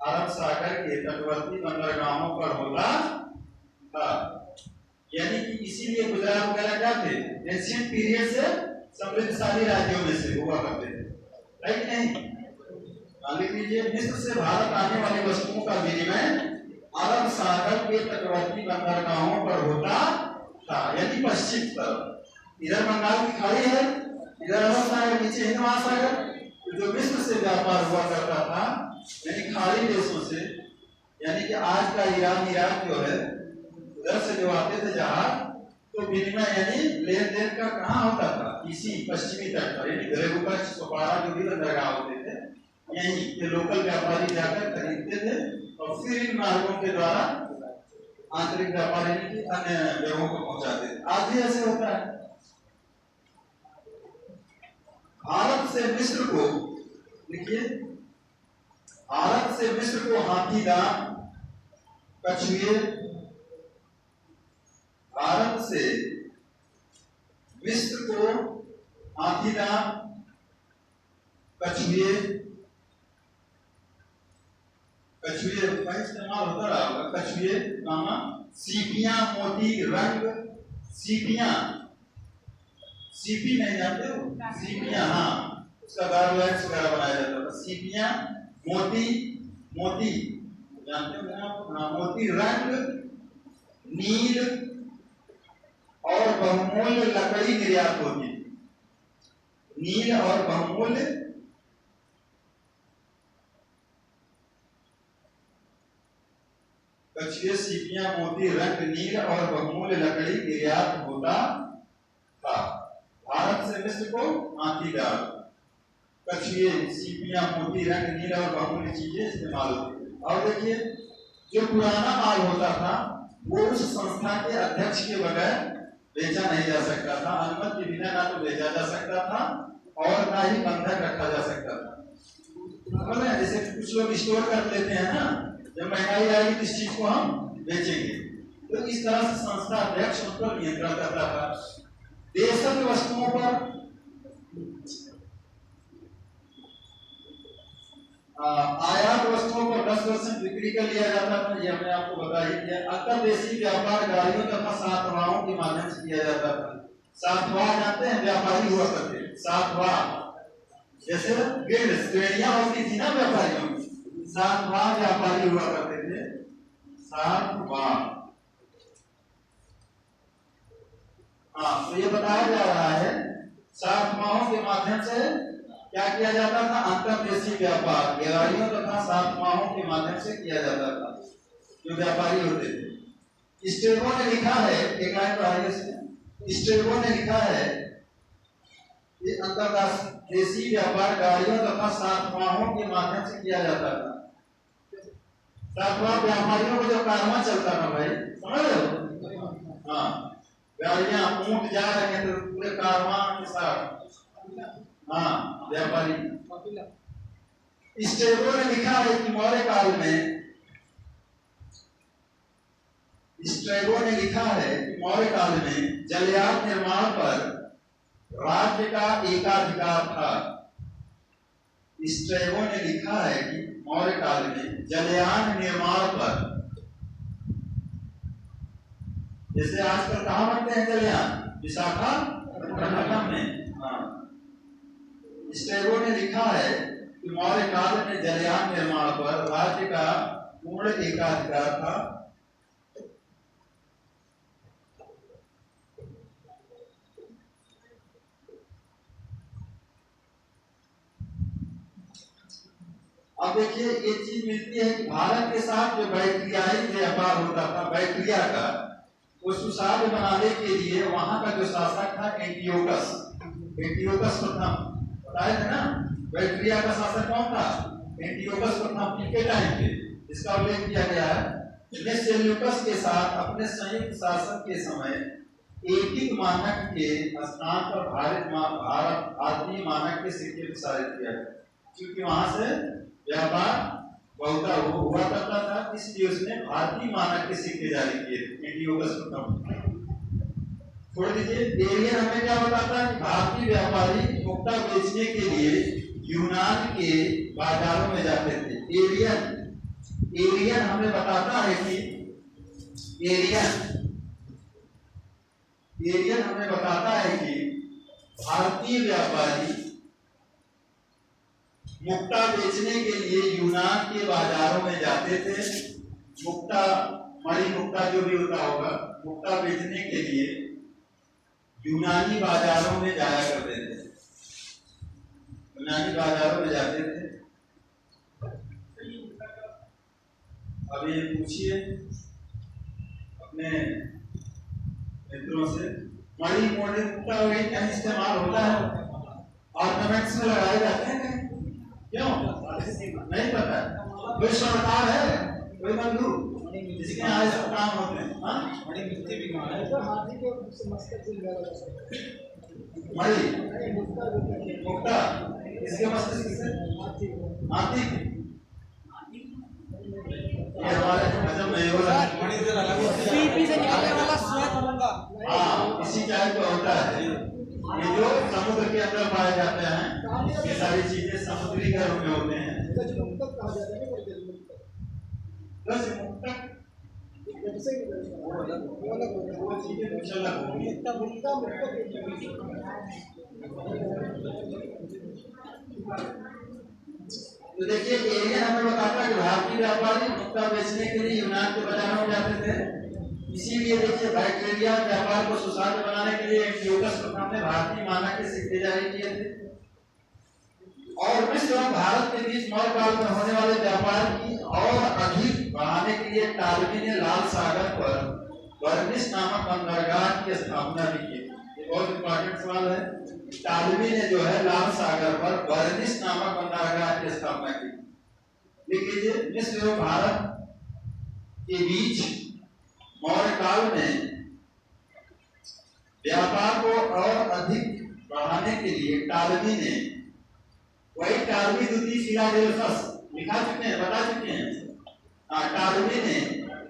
अरब सागर के तटवर्ती बंदरगाहों पर होता था, यानी कि इसीलिए गुजरात वगैरह क्या थे, एशियन पीरियड से समृद्धशाली राज्यों में से हुआ करते थे, है कि नहीं? लिख लीजिए, मिस्र से भारत आने वाली वस्तुओं का विनिमय अरब सागर के तटवर्ती बंदरगाहों पर होता था, यानी पश्चिम तरफ। इधर बंगाल की खाड़ी है, इधर अरब सागर, नीचे हिंद महासागर। तो जो मिस्र से व्यापार हुआ करता था, यानी खाड़ी देशों से, यानी कि आज का ईरान, इराक जो है, उधर से जो आते थे जहाज, तो विनिमय यानी लेन देन का कहाँ होता था? इसी पश्चिमी तट पर, यानी घरेगुपच, सोपारा जो भी बंदरगाह होते थे, यही के लोकल व्यापारी जाकर खरीदते थे और फिर इन मार्गों के द्वारा आंतरिक व्यापार यानी कि अन्य जगहों को पहुंचाते थे। आज भी ऐसे होता है। भारत से मिस्र को, देखिए, भारत से मिस्र को हाथीदाम, कछुए, भारत से मिस्र को हाथीदाम, कछुए का इस्तेमाल होता रहा होगा, कछुए, सीपियां, मोती, रंग, सीपियां, सीपी नहीं जानते हो? सीपियां, हाँ, उसका गार्लैंड्स वगैरह बनाया जाता था। सीपियां, मोती, मोती जानते हो ना? हाँ, मोती, रंग, नील और बहुमूल्य लकड़ी निर्यात होती। नील और बहुमूल्य कछुए, सीपियां, मोती, रंग, नील और बहुमूल्य लकड़ी निर्यात होता था। भारत से मिस्र को हाथीदाम, कछुए, सीपियां, मोती, रंग, नील और बहुमूल्य चीजें इस्तेमाल होती। और देखिए, जो पुराना माल होता था वो उस संस्था के अध्यक्ष के बगैर बेचा नहीं जा सकता था, अनुमति के बिना ना तो बेचा जा सकता था और ना ही बंधक रखा जा सकता था। जैसे कुछ लोग स्टोर कर लेते हैं ना, जब महंगाई आएगी तो इस चीज को हम बेचेंगे, तो इस तरह से संस्था अध्यक्ष उन पर नियंत्रण करता था। देशज वस्तुओं पर आयात वस्तुओं पर 10% बिक्री कर लिया जाता था, ये हमने आपको बता ही दिया। अंतरदेशीय व्यापार गाड़ियों तथा सातवाओं के माध्यम से किया जाता था। सातवां जानते हैं, व्यापारी हुआ करते, सातवां, जैसे श्रेणियां होती थी ना व्यापारियों की, सातवां व्यापारी हुआ करते थे, सातवां। हाँ, तो ये बताया जा रहा है, सातवाओं के माध्यम से क्या किया जाता था? अंतरदेशीय व्यापार गाड़ियों तथा सातवाओं के माध्यम से किया जाता था, जो व्यापारी होते थे। स्टेगो ने लिखा है, एक लाइन पढ़ाइए इसमें। स्टेगो ने लिखा है, ये अंतरदेशीय व्यापार गाड़ियों तथा सातवाओं के माध्यम से किया जाता था। सातवां व्यापारियों को जो कारवां चलता था भाई, समझ रहे हो? हाँ, गाड़ियां, ऊंट जा रहे हैं तो पूरे कारवां के साथ, हाँ, व्यापारी। स्टेगो ने लिखा है कि मौर्य काल में, स्टेगो ने लिखा है कि मौर्य काल में जलयान निर्माण पर राज्य का एकाधिकार था। स्टेगो ने लिखा है कि मौर्य काल में जलयान निर्माण पर, जैसे आजकल कहाँ बनते हैं जलयान? विशाखापट्टनम में। हाँ, स्टेगो ने लिखा है कि मौर्य काल में जलयान निर्माण पर राज्य का पूर्ण एकाधिकार था। अब देखिए, ये चीज मिलती है कि भारत के साथ जो बैक्टीरियाई व्यापार होता था, बैक्टीरिया का, वो सुसाद बनाने के लिए वहां का जो शासक था एंटियोकस, एंटियोकस प्रथम, बताए थे ना? बैक्टीरिया का शासक कौन था? एंटियोकस प्रथम के टाइम पे, इसका उल्लेख किया गया है। सेल्यूकस के साथ अपने संयुक्त शासन के समय एटिक मानक के स्थान पर भारतीय मानक के सिक्के प्रसारित किया गया, क्योंकि वहां से व्यापार बहुत हुआ करता था, इसलिए उसने भारतीय मानक के सिक्के जारी किए, एंटियोकस प्रथम। छोड़ दीजिए। एरियन हमें क्या बताता है? भारतीय व्यापारी मुक्ता बेचने के लिए यूनान के बाजारों में जाते थे। एरियन हमें बताता है कि एरियन हमें बताता है कि भारतीय व्यापारी मुक्ता बेचने के लिए यूनान के बाजारों में जाते थे। मुक्ता, मणि मुक्ता जो भी होता होगा, मुक्ता बेचने के लिए यूनानी बाजारों में जाया करते थे। यूनानी बाजारों में जाते थे। अब ये पूछिए अपने मित्रों से, मणि मोड़े मुक्ता वही कहीं इस्तेमाल होता है? ऑर्नामेंट्स में लगाए जाते हैं कहीं? क्यों नहीं पता? कोई सरकार है, कोई बंधु जिसके यहाँ ऐसा काम होते हैं? मणि मुक्ता इसके मस्तिष्क से हाथी, ये हमारे हजम नहीं हो रहा। पीपी से निकलने वाला स्वेट होगा। हाँ, इसी टाइप का होता है। ये जो समुद्र के अंदर पाए जाते हैं, ये सारी चीजें समुद्री गर्भ में होते हैं। तो देखिए, एरियन हमें बताता है कि भारतीय व्यापारी मुक्ता बेचने के लिए यूनान के बाजारों में जाते थे। इसीलिए देखिए, बैक्टीरिया व्यापार को सुसाध्य बनाने के लिए एंटियोकस प्रथम ने भारतीय मानक के सिक्के जारी किए थे। और मिस्र और भारत के बीच मौर्य काल में होने वाले व्यापार की और अधिक बढ़ाने के लिए टालमी ने लाल सागर पर बर्निस नामक बंदरगाह की स्थापना भी की। ये बहुत इंपॉर्टेंट सवाल है। टालमी ने जो है लाल सागर पर बर्निस नामक बंदरगाह की स्थापना की। लिख लीजिए, मिस्र और भारत के बीच मौर्य काल में व्यापार को और अधिक बढ़ाने के लिए टालमी ने, वही टालमी द्वितीय फिलाडेल्फस लिखा चुके हैं, बता चुके हैं। टालमी ने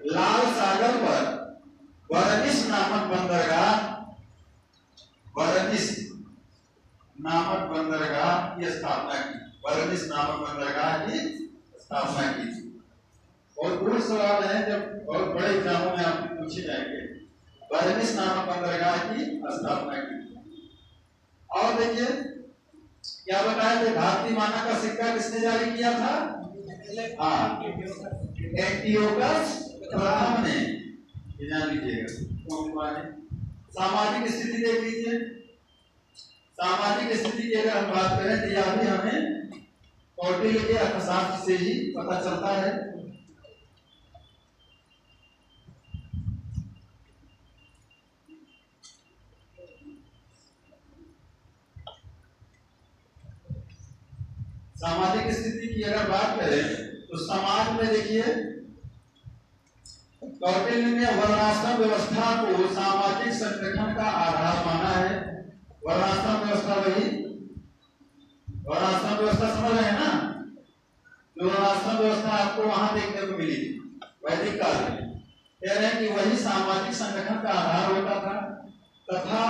लाल सागर पर बर्निस नामक बंदरगाह की स्थापना की। बर्निस नामक बंदरगाह की स्थापना की। और पूर्ण सवाल है, जब बहुत बड़े एग्जामों में आपसे पूछे जाएंगे, बर्निस नामक बंदरगाह की स्थापना की। और देखिए क्या बताया थे, भारतीय मानक का सिक्का किसने जारी किया था? एंटियोकस प्रथम ने। जान लीजिएगा। सामाजिक स्थिति देख लीजिए। सामाजिक स्थिति की अगर हम बात करें तो यह भी हमें कौटिल्य के अर्थशास्त्र से ही पता चलता है। सामाजिक स्थिति की अगर बात करें तो समाज में देखिए, कौटिल्य ने वर्णाश्रम व्यवस्था को सामाजिक संगठन का आधार माना है। वर्णाश्रम व्यवस्था, वही वर्णाश्रम व्यवस्था समझ रहे हैं ना? जो वर्णाश्रम व्यवस्था आपको वहां देखने को मिली वैदिक काल में, कह रहे हैं कि वही सामाजिक संगठन का आधार होता था तथा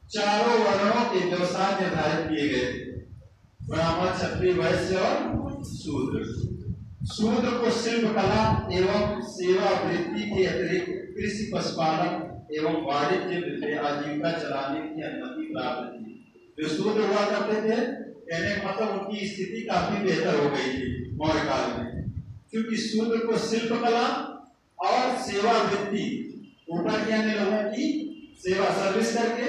चारों वर्णों के व्यवसाय निर्धारित किए गए थे, ब्राह्मण, क्षत्रिय, वैश्य और शूद्र। शूद्र को शिल्प कला एवं सेवा वृत्ति के अतिरिक्त कृषि, पशुपालन एवं वाणिज्य में आजीविका चलाने की अनुमति प्राप्त थी। जो शूद्र हुआ करते थे, कहने का मतलब उनकी स्थिति काफी बेहतर हो गई थी मौर्य काल में, क्योंकि शूद्र को शिल्प कला और सेवा वृत्ति, ऊपर के अन्य लोगों की सेवा सर्विस करके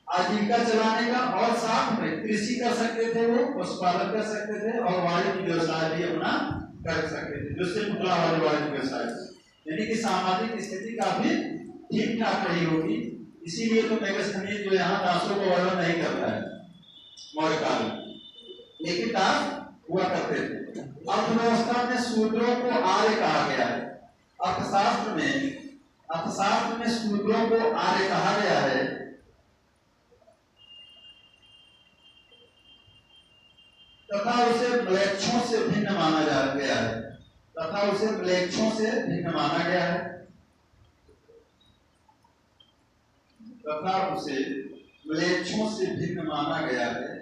आजीविका चलाने का, और साथ में कृषि कर सकते थे, वो पशुपालन कर सकते थे और वाणिज्य व्यवसाय भी अपना कर सकते थे, जो शिल्प कला वाले वाणिज्य व्यवसाय। यानी कि सामाजिक स्थिति काफी ठीक ठाक रही होगी। इसीलिए तो मेगस्थनीज जो यहाँ दासों को वर्णन नहीं करता है मौर्य काल में, लेकिन दास हुआ करते थे। अर्थव्यवस्था में शूद्रों को आर्य कहा गया है। अर्थशास्त्र में शूद्रों को आर्य कहा गया है। तथा उसे म्लेच्छों से भिन्न माना गया है। तथा उसे म्लेच्छों से भिन्न माना गया है। तथा उसे म्लेच्छों से भिन्न माना गया है।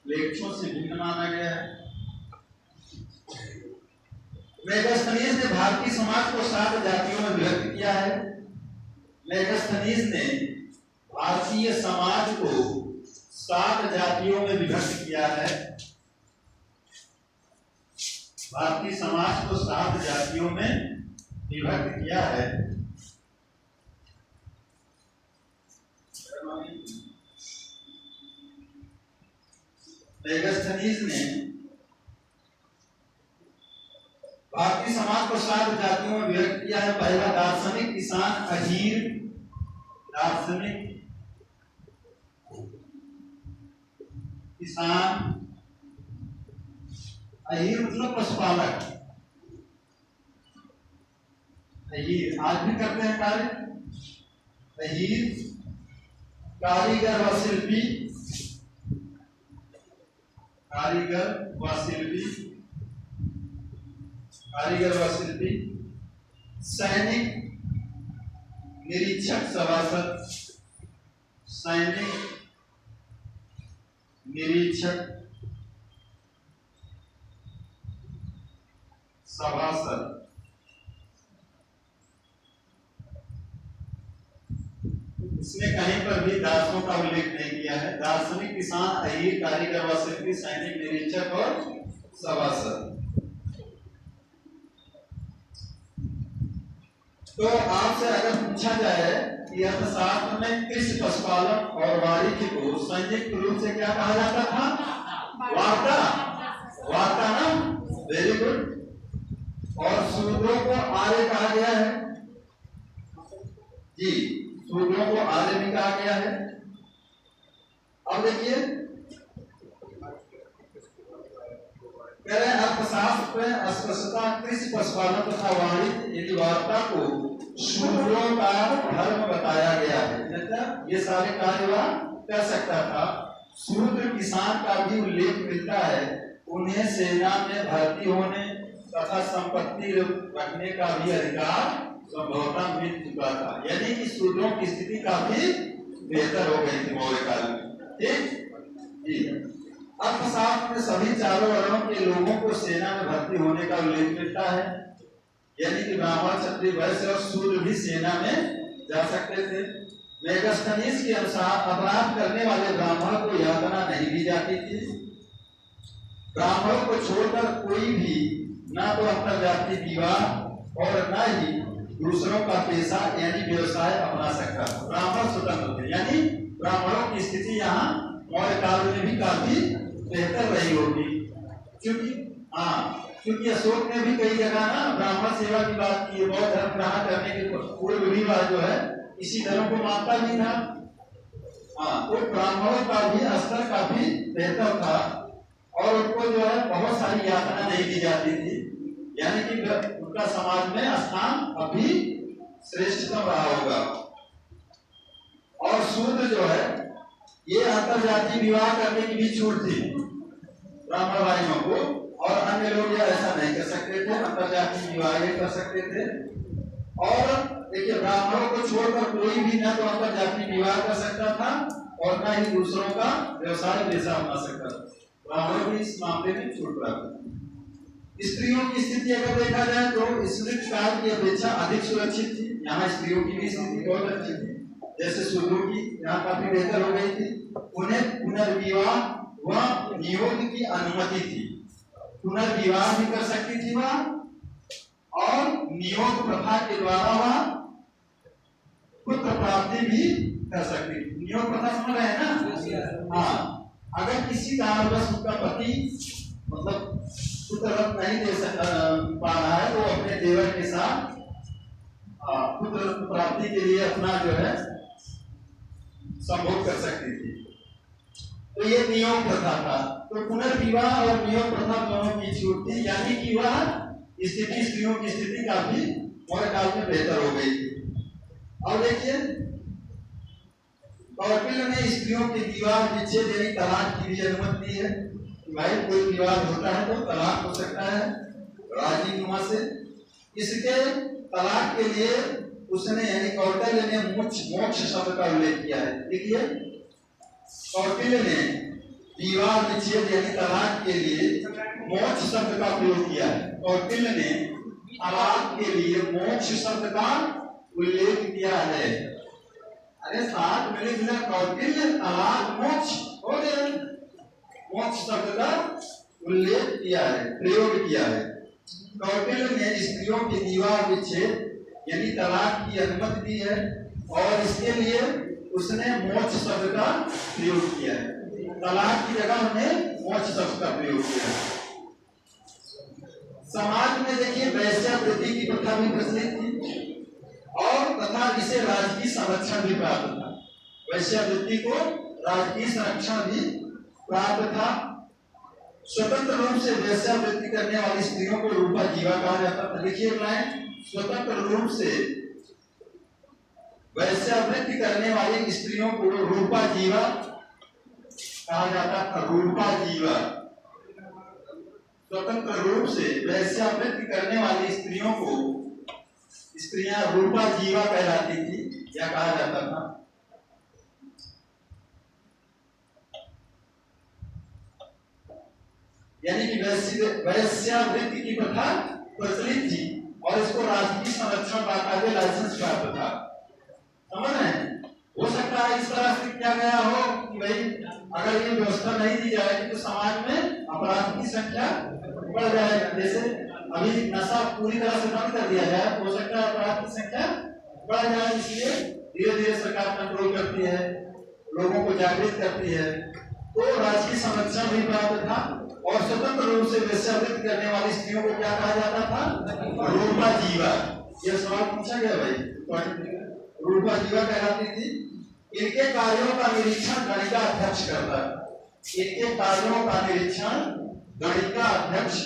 म्लेच्छों से भिन्न माना गया है। मेगास्थनीज ने भारतीय समाज को 7 जातियों में विभक्त किया है। मेगास्थनीज ने भारतीय समाज को 7 जातियों में विभक्त किया है। भारतीय समाज को 7 जातियों में विभक्त किया है। मेगास्थनीज ने भारतीय समाज को 7 जातियों में विभक्त किया है। पहला दार्शनिक, किसान, अहीर। दार्शनिक, किसान, अहीर मतलब पशुपालक। अहीर आज भी करते हैं कार्य। अहीर, कारीगर व शिल्पी। कारीगर व शिल्पी, कारीगर व शिल्पी। सैनिक, निरीक्षक, सभासद। सैनिक, निरीक्षक, सभासद। इसमें कहीं पर भी दासों का उल्लेख नहीं किया है। दार्शनिक, किसान, अहीर, कारीगर व शिल्पी, सैनिक, निरीक्षक और सभासद। तो आपसे अगर पूछा जाए कि अर्थशास्त्र में कृषि, पशुपालन और वाणिज्य को संयुक्त रूप से क्या कहा जाता था? वार्ता। वार्ता ना, वेरी गुड। और शूद्रों को आर्य कहा गया है जी, शूद्रों को आर्य भी कहा गया है। अब देखिए, कह रहे हैं अर्थशास्त्र में स्पष्टता कृषि, पशुपालन तथा वाणिज्य यानी वार्ता को शूद्रों का धर्म बताया गया है। मतलब ये सारे कार्य वह कर सकता था। शूद्र, किसान का भी उल्लेख मिलता है। उन्हें सेना में भर्ती होने तथा संपत्ति रखने का भी अधिकार संभवतः मिल चुका था। यानी कि शूद्रों की स्थिति काफी बेहतर हो गई थी मौर्य काल में। ठीक जी। अर्थशास्त्र में सभी चारों वर्णों के लोगों को सेना में भर्ती होने का उल्लेख मिलता है। यानी कि ब्राह्मण, क्षत्रिय, वैश्य और शूद्र भी सेना में जा सकते थे। मेगास्थनीज के अनुसार अपराध करने वाले ब्राह्मण को यातना नहीं दी जाती थी। ब्राह्मणों को छोड़कर कोई भी ना तो अंतरजातीय विवाह और न ही दूसरों का पेशा यानी व्यवसाय अपना सकता था। ब्राह्मण स्वतंत्र थे। यानी ब्राह्मणों की स्थिति यहाँ मौर्य काल में भी काफी बेहतर रही होगी। क्योंकि अशोक ने भी कई जगह ना ब्राह्मण सेवा की बात की है। बौद्ध धर्म ग्रहण करने के पूर्व भी वह जो है इसी धर्म को मानता भी था। तो ब्राह्मणों का भी स्तर काफी बेहतर था और उनको जो है बहुत सारी यातना नहीं दी जाती थी। यानी कि उनका समाज में स्थान अभी श्रेष्ठतम रहा होगा। और शूद्र जो है ये अंतरजातीय विवाह करने की भी छूट थी ब्राह्मण भाइयों को, और अन्य लोग ऐसा नहीं कर सकते थे। अंतरजातीय विवाह कर सकते थे। और देखिए, ब्राह्मणों को छोड़कर कोई भी न तो अंतरजातीय विवाह कर सकता था और न ही दूसरों का व्यवसाय पेशा अपना सकता था। ब्राह्मणों को इस मामले में छूट प्राप्त। स्त्रियों की स्थिति अगर देखा जाए तो स्मृत काल की अपेक्षा अधिक सुरक्षित थी। यहाँ स्त्रियों की भी स्थिति बहुत अच्छी थी। जैसे शूद्रों की यहाँ काफी बेहतर हो गई थी। उन्हें पुनर्विवाह व नियोग की अनुमति थी। पुनर्विवाह भी कर सकती थी वह, और नियोग प्रथा के द्वारा वह पुत्र प्राप्ति भी कर सकती थी। नियोग प्रथा समझ रहे हैं ना? हाँ, अगर किसी कारणवश उसका पति मतलब पुत्र नहीं दे पा रहा है तो अपने देवर के साथ पुत्र प्राप्ति के लिए अपना जो है संभोग कर सकती थी। तो ये नियोग प्रथा था। तो पुनर्विवाह और नियोग प्रथा दोनों की छूट थी। यानी कि वह स्थिति, स्त्रियों की स्थिति काफी मौर्य काल में बेहतर हो गई थी। और देखिए, कौटिल्य ने स्त्रियों के विवाह, विच्छेद यानी तलाक की भी अनुमति दी है। भाई कोई विवाद होता है तो तलाक हो सकता है राजीनुमा से। इसके तलाक के लिए उसने यानी कौटिल्य ने मोक्ष शब्द का उल्लेख किया है। देखिए कौटिल्य ने विवाह विच्छेद यानी तलाक के लिए मोक्ष शब्द का प्रयोग किया है। कौटिल्य ने तलाक के लिए मोक्ष शब्द का उल्लेख किया है। अरे साथ मिले बिना कौटिल्य तलाक मोक्ष हो गया, मोक्ष शब्द का उल्लेख किया है, प्रयोग किया है। कौटिल्य ने स्त्रियों के विवाह विच्छेद यानी तलाक की अनुमति दी है और इसके लिए उसने मोक्ष शब्द का प्रयोग किया है। तलाक की जगह उन्हें मोक्ष शब्द का प्रयोग किया है। समाज में देखिए वैश्यावृत्ति की प्रथा भी प्रचलित थी और तथा इसे राजकीय संरक्षण भी प्राप्त था। वैश्यावृत्ति को राजकीय संरक्षण भी प्राप्त था। स्वतंत्र रूप से वैश्यावृत्ति करने वाली स्त्रियों को रूपा जीवा कहा जाता था। देखिए लाइन, स्वतंत्र रूप से वैश्यावृत्ति करने वाली स्त्रियों को रूपा जीवा कहा जाता था। रूपा जीवा, स्वतंत्र रूप से वैश्यावृत्ति करने वाली स्त्रियों को स्त्रियां रूपा जीवा कहलाती थी या कहा जाता था। यानी कि वैश्यावृत्ति की प्रथा प्रचलित थी और इसको राजकीय संरक्षण बाकायदे लाइसेंस प्राप्त था। समझ रहे हैं? हो सकता है इस तरह से क्या गया हो कि भाई अगर ये व्यवस्था नहीं दी जाएगी तो समाज में अपराध की संख्या बढ़ जाएगी। जैसे अभी नशा पूरी तरह से बंद कर दिया जाए, हो सकता है अपराध की संख्या बढ़ जाए। इसलिए धीरे धीरे सरकार कंट्रोल करती है, लोगों को जागृत करती है। तो राजकीय संरक्षण भी प्राप्त था और स्वतंत्र रूप से वैश्यावृत्ति करने वाली स्त्रियों को क्या कहा जाता था? रूपा जीवा। यह सवाल पूछा गया भाई, रूपा जीवा कहलाती थी। इनके कार्यों का निरीक्षण गणिका अध्यक्ष करता था। इनके कार्यों का निरीक्षण गणिका अध्यक्ष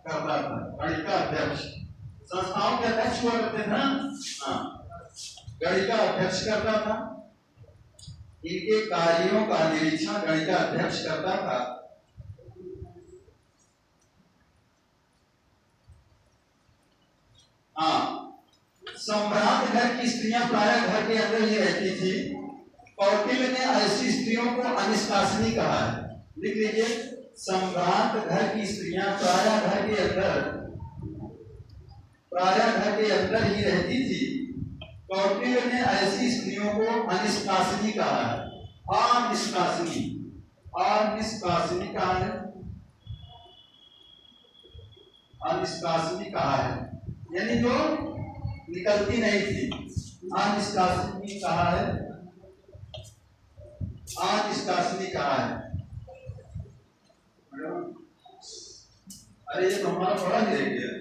करता था। गणिका अध्यक्ष संस्थाओं के अध्यक्ष हुआ करते थे ना, हाँ, गणिका अध्यक्ष करता था। इनके कार्यों का निरीक्षण गणिका अध्यक्ष करता था। हाँ, सम्राट घर की स्त्रियां प्रायः घर के अंदर ही रहती थी। कौटिल्य ने ऐसी स्त्रियों को अनिष्कासिनी कहा है। लिख लीजिए, सम्राट घर की स्त्रियां प्रायः घर के अंदर ही रहती थी। कौटिल्य ने ऐसी स्त्रियों को अनिष्कासिनी कहा है। अनिष्कासिनी कहा है, अनिष्कासिनी कहा है, यानी जो निकलती नहीं थी, अनिष्कासिनी कहा है। अनिष्कासिनी कहा है। अरे ये तो हमारा पढ़ा नहीं रह गया।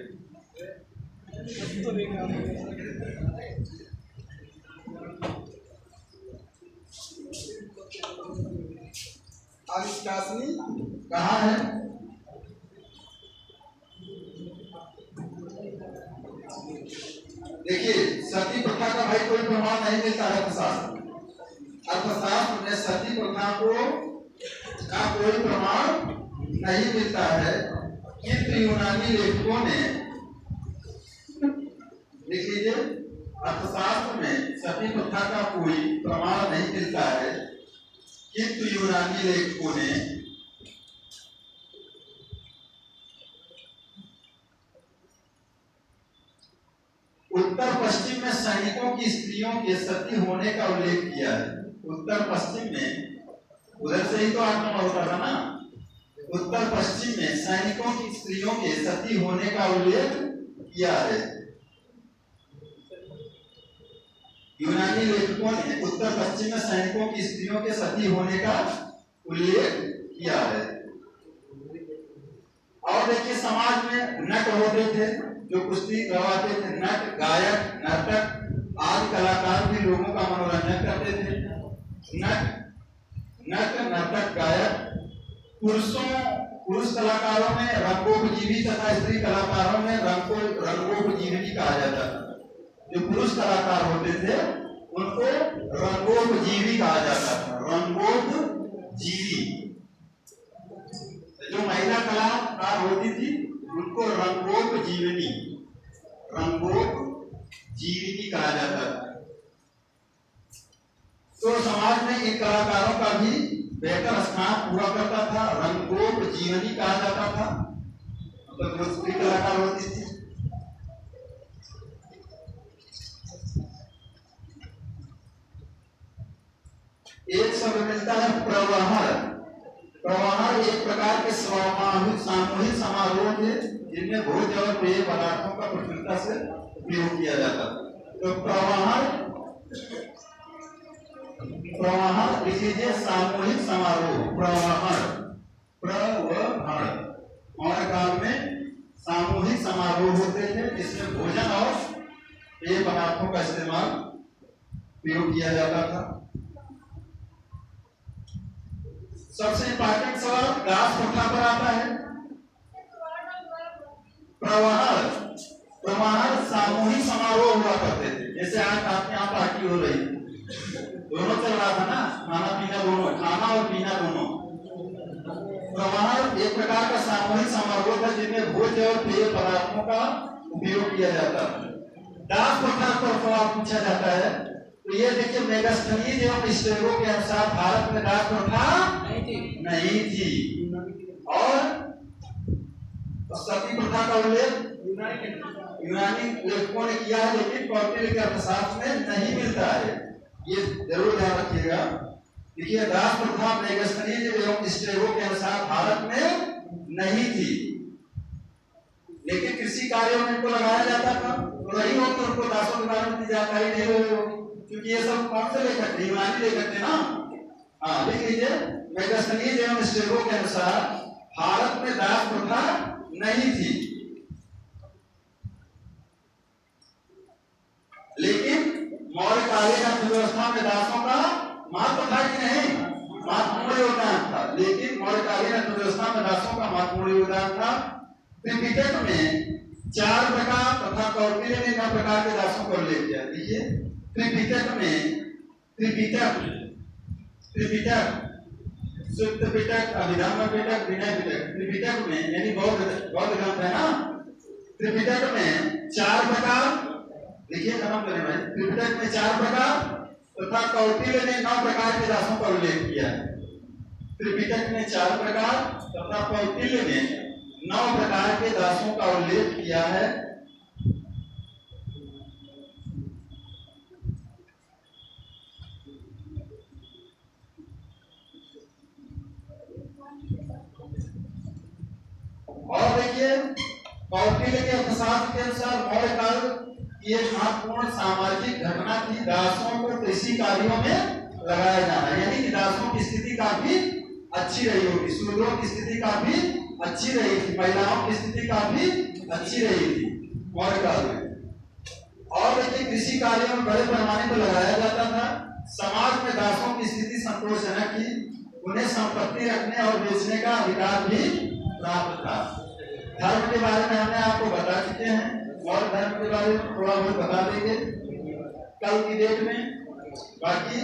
अनिष्कासिनी कहाँ है? देखिए सती प्रथा का भाई कोई प्रमाण नहीं मिलता है। अर्थशास्त्र में सती प्रथा का कोई प्रमाण नहीं मिलता है, किंतु यूनानी लेखकों ने, लिख लीजिए, अर्थशास्त्र में सती प्रथा का कोई प्रमाण नहीं मिलता है, किंतु यूनानी लेखकों ने उत्तर पश्चिम में सैनिकों की स्त्रियों के सती होने का उल्लेख किया है। उत्तर पश्चिम में, उधर से ही तो आक्रमण होता था ना, उत्तर पश्चिम में सैनिकों की स्त्रियों के सती होने का उल्लेख किया है। यूनानी लेखकों ने उत्तर पश्चिम में सैनिकों की स्त्रियों के सती होने का उल्लेख किया है। और देखिए समाज में नट होते थे जो कुश्ती करवाते थे। नट, गायक, नर्तक आदि कलाकार भी लोगों का मनोरंजन करते थे। नट, नर्तक, गायक, पुरुष कलाकारों में रंगोपजीवी तथा स्त्री कलाकारों में रंगोपजीवी कहा जाता था। जो पुरुष कलाकार होते थे उनको रंगोपजीवी कहा जाता था। रंगोपजीवी। जो महिला कलाकार होती थी उनको रंगोपजीवनी ही बेहतर स्थान पूरा करता था, रंगोपजीवनी कहा जाता था, मतलब जो स्त्री कलाकार होती थी। एक शब्द मिलता है प्रवहण। प्रवहण एक प्रकार के सामूहिक समारोह थे जिनमें भोज्य और पेय पदार्थों का प्रफुल्लता से उपयोग किया जाता था। तो प्रवहण लिख लीजिए, सामूहिक समारोह, प्रवहण। और काल में सामूहिक समारोह होते थे जिसमें भोजन और पेय पदार्थों का इस्तेमाल प्रयोग किया जाता था। सबसे इंपॉर्टेंट सवाल दास प्रथा पर आता है। प्रवहण सामूहिक समारोह हुआ करते थे, जैसे आज आपके यहाँ पार्टी हो रही, दोनों चल रहा था ना, खाना पीना दोनों, खाना और पीना दोनों। प्रवहण एक प्रकार का सामूहिक समारोह था जिनमें भोज्य और पेय पदार्थों का उपयोग किया जाता था। दास प्रथा पर सवाल पूछा जाता है, तो ये देखिए, मेगास्थनीज एवं स्टेगो के अनुसार भारत में दास प्रथा नहीं थी। और सती प्रथा का उल्लेख यूनानी लेखकों ने किया है, लेकिन कौटिल्य के अर्थशास्त्र में नहीं मिलता है, ये जरूर ध्यान रखिएगा। देखिए, दास प्रथा मेगास्थनीज एवं स्टेगो के अनुसार भारत में नहीं थी, लेकिन कृषि कार्यों में इनको लगाया जाता था। तो रही हो तो उनको दासों के बारे में जानकारी नहीं होगी, क्योंकि ये सब कौन से लेखक थे? यूनानी लेखक थे ना। हाँ, लिख लीजिए, मेगास्थनीज एवं स्टेगो के अनुसार भारत में दास प्रथा नहीं थी, लेकिन मौर्यकालीन अर्थव्यवस्था में दासों का महत्व था कि नहीं? महत्वपूर्ण योगदान था। लेकिन मौर्यकालीन अर्थव्यवस्था में दासों का महत्वपूर्ण योगदान था। त्रिपिटक में 4 प्रकार तथा कौटिल्य ने 9 प्रकार के दासों का उल्लेख किया। देखिए, त्रिपिटक में सुत्त पिटक, अभिधम्म पिटक, विनय पिटक, त्रिपिटक में यानी बौद्ध ग्रंथ है ना, त्रिपिटक में 4 प्रकार, देखिए खत्म करें भाई, त्रिपिटक में 4 प्रकार तथा कौटिल्य ने 9 प्रकार के दासों का उल्लेख किया है। त्रिपिटक में 4 प्रकार तथा कौटिल्य ने 9 प्रकार के दासों का उल्लेख किया है। और देखिए, कौटिल्य के अर्थशास्त्र के अनुसार मौर्यकाल की एक महत्वपूर्ण सामाजिक घटना थी दासों को कृषि कार्यों में लगाया जाना, यानी कि दासों की स्थिति काफी अच्छी रही होगी, शूद्रों की स्थिति काफी अच्छी रही थी, महिलाओं की स्थिति काफी अच्छी रही थी मौर्यकाल में। और देखिए, कृषि कार्यों में बड़े पैमाने पर लगाया जाता था। समाज में दासों की स्थिति संतोषजनक थी, उन्हें संपत्ति रखने और बेचने का अधिकार भी प्राप्त था। धर्म के बारे में हमने आपको बता चुके हैं, और धर्म के बारे में थोड़ा बहुत बता देंगे कल की डेट में। बाकी